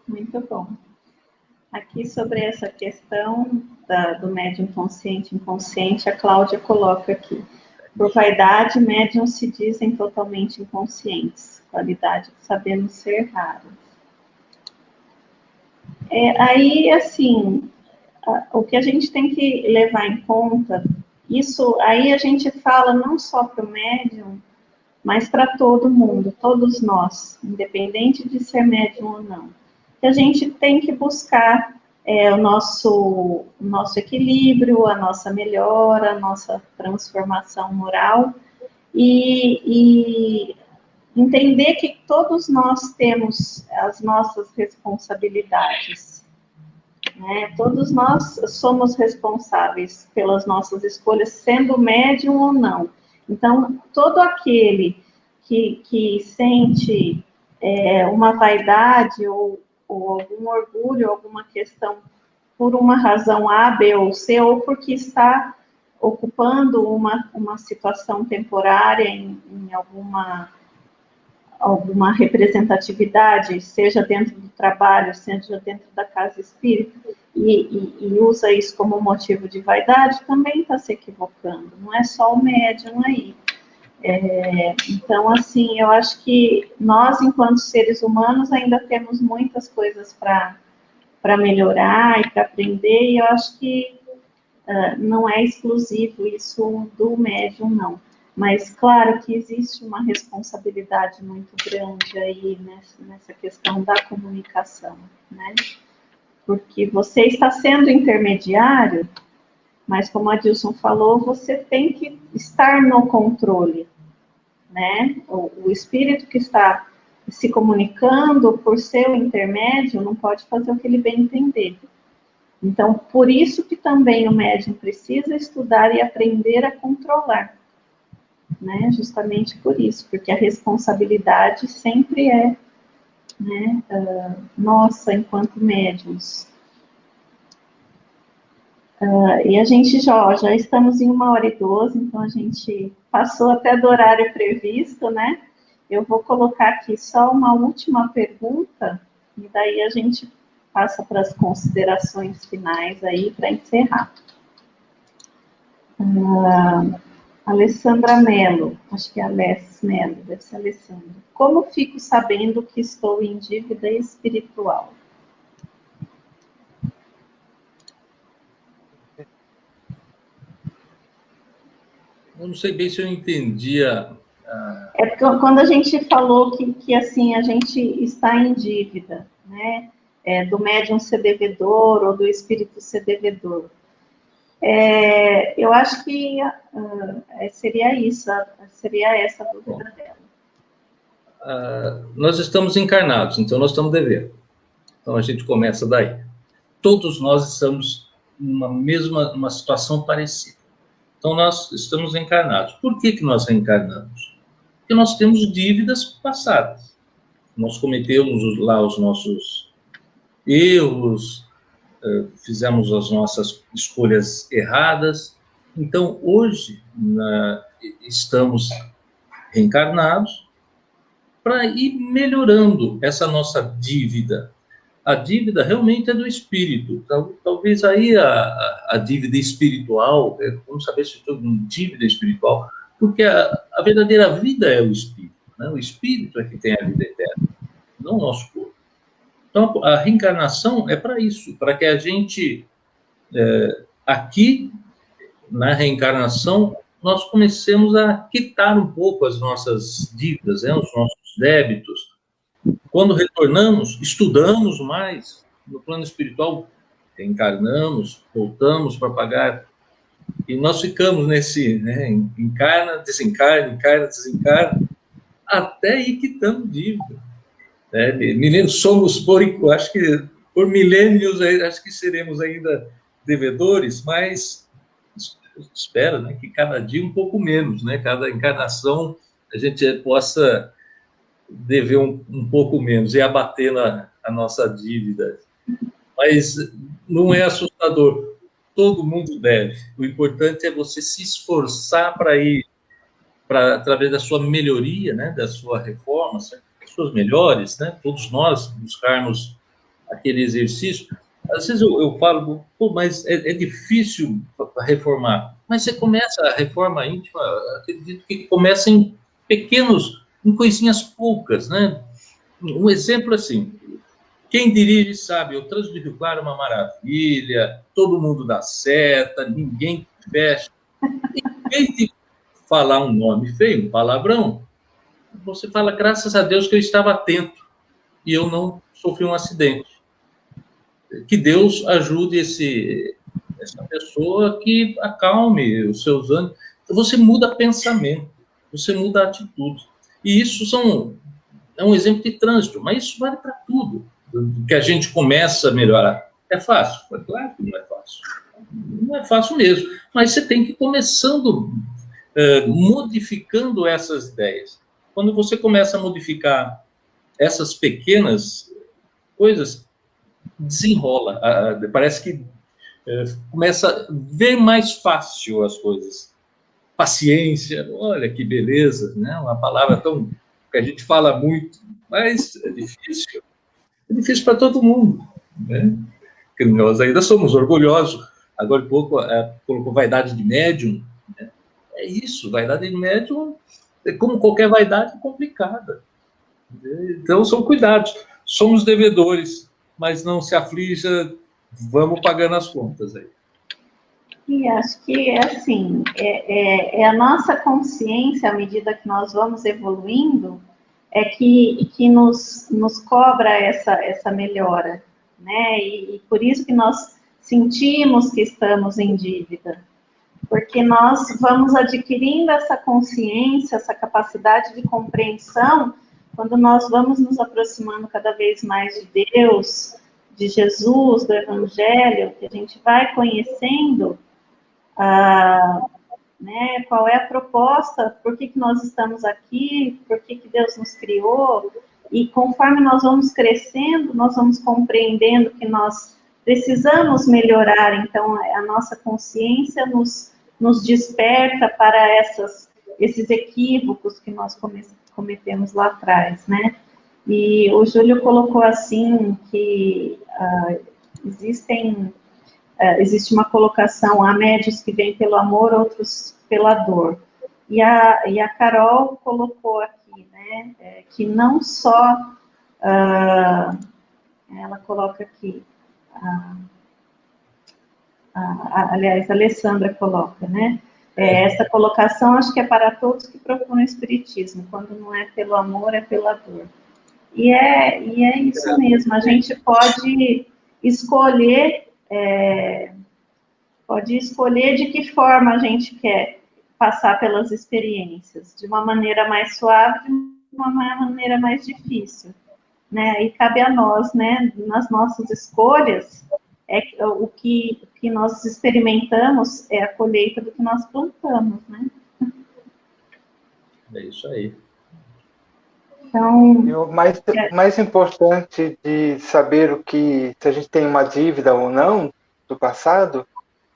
Muito bom. Aqui sobre essa questão do médium consciente e inconsciente, a Cláudia coloca aqui. Por vaidade, médiums se dizem totalmente inconscientes, qualidade que sabemos ser raras. Aí, assim, o que a gente tem que levar em conta, isso aí a gente fala não só para o médium, mas para todo mundo, todos nós, independente de ser médium ou não. Que a gente tem que buscar o nosso equilíbrio, a nossa melhora, a nossa transformação moral e entender que todos nós temos as nossas responsabilidades, né? Todos nós somos responsáveis pelas nossas escolhas, sendo médium ou não. Então, todo aquele que sente uma vaidade ou algum orgulho, alguma questão por uma razão A, B ou C, ou porque está ocupando uma situação temporária em alguma representatividade, seja dentro do trabalho, seja dentro da casa espírita, e usa isso como motivo de vaidade, também está se equivocando. Não é só o médium aí. Então, assim, eu acho que nós, enquanto seres humanos, ainda temos muitas coisas para melhorar e para aprender, e eu acho que não é exclusivo isso do médium, não. Mas, claro que existe uma responsabilidade muito grande aí nessa questão da comunicação, né? Porque você está sendo intermediário, mas, como a Dilson falou, você tem que estar no controle, né? O espírito que está se comunicando por ser o intermédio não pode fazer o que ele bem entender. Então, por isso que também o médium precisa estudar e aprender a controlar, né? Justamente por isso, porque a responsabilidade sempre é, né, nossa, enquanto médiums. E a gente já estamos em 1h12, então a gente passou até do horário previsto, né? Eu vou colocar aqui só uma última pergunta, e daí a gente passa para as considerações finais aí, para encerrar. Alessandra Mello, acho que é Aless Mello, deve ser Alessandra. Como fico sabendo que estou em dívida espiritual? Eu não sei bem se eu entendia. É porque quando a gente falou que assim, a gente está em dívida, né? Do médium ser devedor ou do espírito ser devedor. Eu acho que seria isso, seria essa a dúvida dela. Nós estamos encarnados, então nós estamos devendo. Então a gente começa daí. Todos nós estamos numa situação parecida. Então nós estamos encarnados. Por que nós reencarnamos? Porque nós temos dívidas passadas. Nós cometemos lá os nossos erros, fizemos as nossas escolhas erradas. Então hoje estamos reencarnados para ir melhorando essa nossa dívida. A dívida realmente é do espírito. Talvez aí a dívida espiritual, vamos saber se estou com dívida espiritual, porque a verdadeira vida é o espírito, né? O espírito é que tem a vida eterna, não o nosso corpo. Então, a reencarnação é para isso, para que a gente, aqui, na reencarnação, nós comecemos a quitar um pouco as nossas dívidas, né? Os nossos débitos. Quando retornamos, estudamos mais no plano espiritual, reencarnamos, voltamos para pagar, e nós ficamos nesse, né, encarna, desencarna, até ir quitando dívida. Né? Somos, acho que por milênios, acho que seremos ainda devedores, mas espera, né, que cada dia um pouco menos, né? Cada encarnação a gente possa dever um pouco menos e abater a nossa dívida. Mas não é assustador. Todo mundo deve. O importante é você se esforçar para ir, através da sua melhoria, né, da sua reforma, suas melhores, né, todos nós buscarmos aquele exercício. Às vezes eu falo, mas é difícil reformar. Mas você começa a reforma íntima, acredito que começa em pequenos, em coisinhas poucas, né? Um exemplo assim, Quem dirige sabe, o trânsito de Rio Claro é uma maravilha, todo mundo dá seta, ninguém fecha. Em vez de falar um nome feio, um palavrão, você fala, graças a Deus que eu estava atento e eu não sofri um acidente. Que Deus ajude essa pessoa, que acalme os seus ânimos. Você muda pensamento, você muda atitude. E isso é um exemplo de trânsito, mas isso vale para tudo, que a gente começa a melhorar. É fácil? É claro que não é fácil. Não é fácil mesmo, mas você tem que ir começando, modificando essas ideias. Quando você começa a modificar essas pequenas coisas, desenrola, parece que começa a ver mais fácil as coisas. Paciência, olha que beleza, né? Uma palavra tão que a gente fala muito, mas é difícil para todo mundo, né? Porque nós ainda somos orgulhosos. Agora há pouco colocou vaidade de médium, né? É isso, vaidade de médium é como qualquer vaidade complicada. Então são cuidados, somos devedores, mas não se aflija, vamos pagando as contas aí. E acho que é assim, é a nossa consciência, à medida que nós vamos evoluindo, que nos cobra essa melhora, né? E por isso que nós sentimos que estamos em dívida, porque nós vamos adquirindo essa consciência, essa capacidade de compreensão, quando nós vamos nos aproximando cada vez mais de Deus, de Jesus, do Evangelho, que a gente vai conhecendo né, qual é a proposta, por que nós estamos aqui, por que Deus nos criou, e conforme nós vamos crescendo, nós vamos compreendendo que nós precisamos melhorar, então a nossa consciência nos desperta para esses equívocos que nós cometemos lá atrás, né? E o Júlio colocou assim que existe uma colocação, há médios que vêm pelo amor, outros pela dor. E a Carol colocou aqui, né, que não só, ela coloca aqui, aliás, a Alessandra coloca, né, essa colocação acho que é para todos que procuram o Espiritismo, quando não é pelo amor, é pela dor. E é isso mesmo, a gente pode escolher de que forma a gente quer passar pelas experiências, de uma maneira mais suave, de uma maneira mais difícil, né? E cabe a nós, né, nas nossas escolhas, o que nós experimentamos é a colheita do que nós plantamos, né? É isso aí. Então, e o mais importante de saber se a gente tem uma dívida ou não do passado,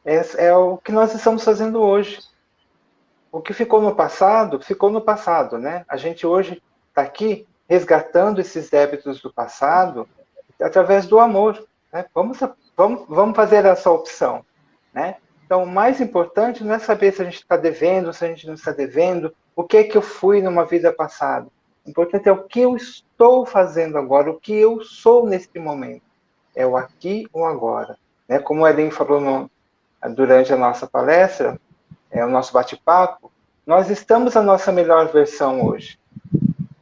é o que nós estamos fazendo hoje. O que ficou no passado, né? A gente hoje está aqui resgatando esses débitos do passado através do amor, né? Vamos fazer essa opção, né? Então, o mais importante não é saber se a gente está devendo, se a gente não está devendo, o que é que eu fui numa vida passada. O importante é o que eu estou fazendo agora, o que eu sou neste momento. É o aqui ou agora, né? Como a Ellen falou durante a nossa palestra, o nosso bate-papo, nós estamos a nossa melhor versão hoje.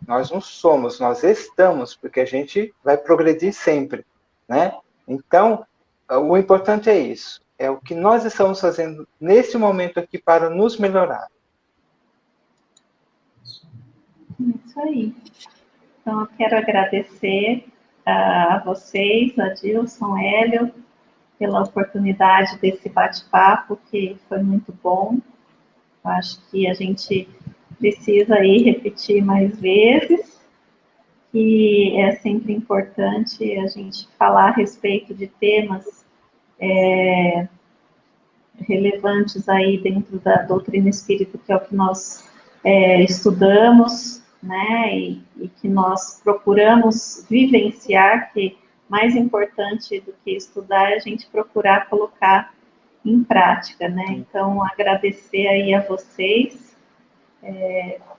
Nós não somos, nós estamos, porque a gente vai progredir sempre, né? Então, o importante é isso, é o que nós estamos fazendo nesse momento aqui para nos melhorar. isso aí. Então, eu quero agradecer a vocês, a Dilson, Hélio, pela oportunidade desse bate-papo, que foi muito bom. Eu acho que a gente precisa aí repetir mais vezes, que é sempre importante a gente falar a respeito de temas relevantes aí dentro da doutrina espírita, que é o que nós estudamos, né, e que nós procuramos vivenciar, que mais importante do que estudar é a gente procurar colocar em prática, né? Então, agradecer aí a vocês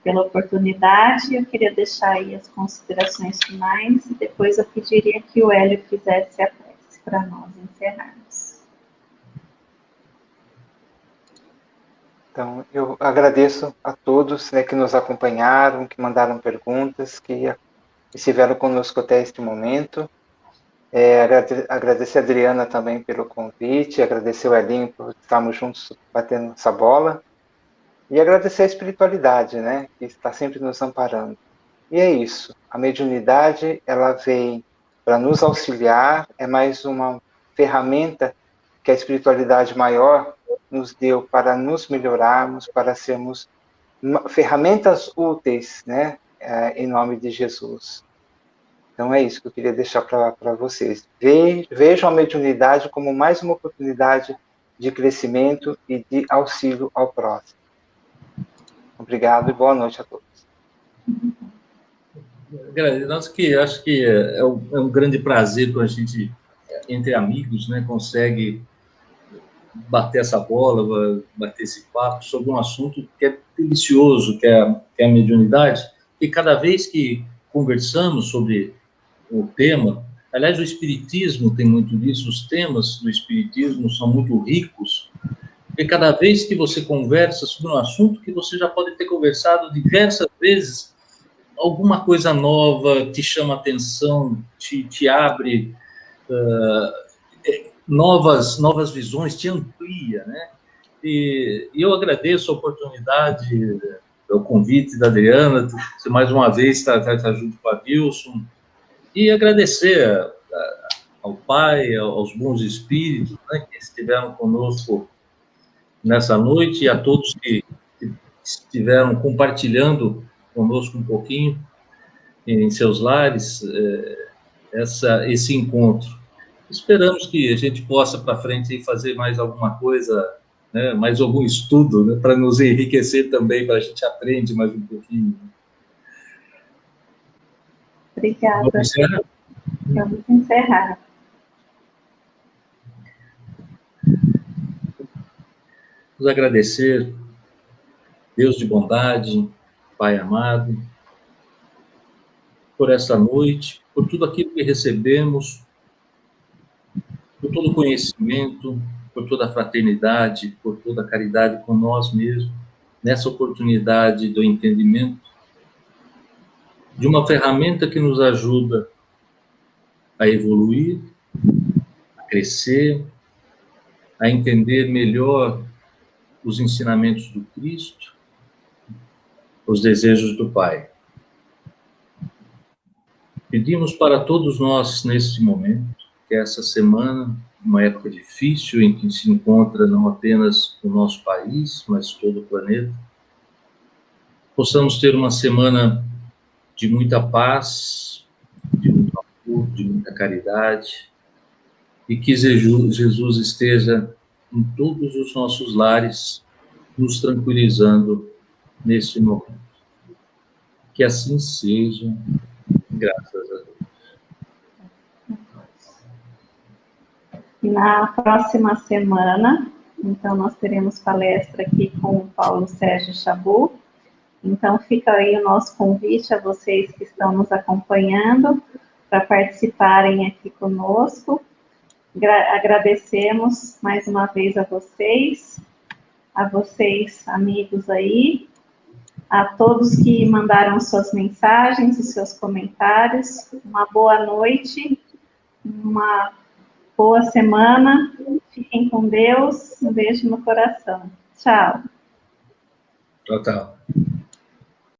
pela oportunidade. Eu queria deixar aí as considerações finais e depois eu pediria que o Hélio fizesse a prece para nós encerrarmos. Então, eu agradeço a todos, né, que nos acompanharam, que mandaram perguntas, que estiveram conosco até este momento. Agradecer a Adriana também pelo convite, agradecer o Elinho por estarmos juntos batendo essa bola, e agradecer a espiritualidade, né, que está sempre nos amparando. E é isso, a mediunidade, ela vem para nos auxiliar, é mais uma ferramenta que a espiritualidade maior nos deu para nos melhorarmos, para sermos ferramentas úteis, né, em nome de Jesus. Então é isso que eu queria deixar para vocês. Vejam a mediunidade como mais uma oportunidade de crescimento e de auxílio ao próximo. Obrigado e boa noite a todos. Acho que é um grande prazer quando a gente, entre amigos, né, consegue bater essa bola, bater esse papo sobre um assunto que é delicioso, que é a mediunidade, e cada vez que conversamos sobre o tema, aliás, o Espiritismo tem muito disso, os temas do Espiritismo são muito ricos, e cada vez que você conversa sobre um assunto que você já pode ter conversado diversas vezes, alguma coisa nova te chama a atenção, te abre novas visões, te amplia, né? E eu agradeço a oportunidade, o convite da Adriana, você mais uma vez está junto com a Wilson, e agradecer ao Pai, aos bons espíritos, né, que estiveram conosco nessa noite, e a todos que estiveram compartilhando conosco um pouquinho em seus lares esse encontro. Esperamos que a gente possa para frente fazer mais alguma coisa, né, mais algum estudo, né, para nos enriquecer também, para a gente aprender mais um pouquinho. Obrigada. Vamos encerrar. Vamos agradecer, Deus de bondade, Pai amado, por esta noite, por tudo aquilo que recebemos, por todo o conhecimento, por toda a fraternidade, por toda a caridade com nós mesmos, nessa oportunidade do entendimento, de uma ferramenta que nos ajuda a evoluir, a crescer, a entender melhor os ensinamentos do Cristo, os desejos do Pai. Pedimos para todos nós, neste momento, que essa semana, uma época difícil em que se encontra não apenas o nosso país, mas todo o planeta, possamos ter uma semana de muita paz, de muito amor, de muita caridade, e que Jesus esteja em todos os nossos lares, nos tranquilizando neste momento. Que assim seja, graças a Deus. Na próxima semana, então, nós teremos palestra aqui com o Paulo Sérgio Chabu. Então, fica aí o nosso convite a vocês que estão nos acompanhando para participarem aqui conosco. Agradecemos mais uma vez a vocês, amigos aí, a todos que mandaram suas mensagens e seus comentários. Uma boa noite, uma boa semana, fiquem com Deus, um beijo no coração. Tchau. Tchau, tchau.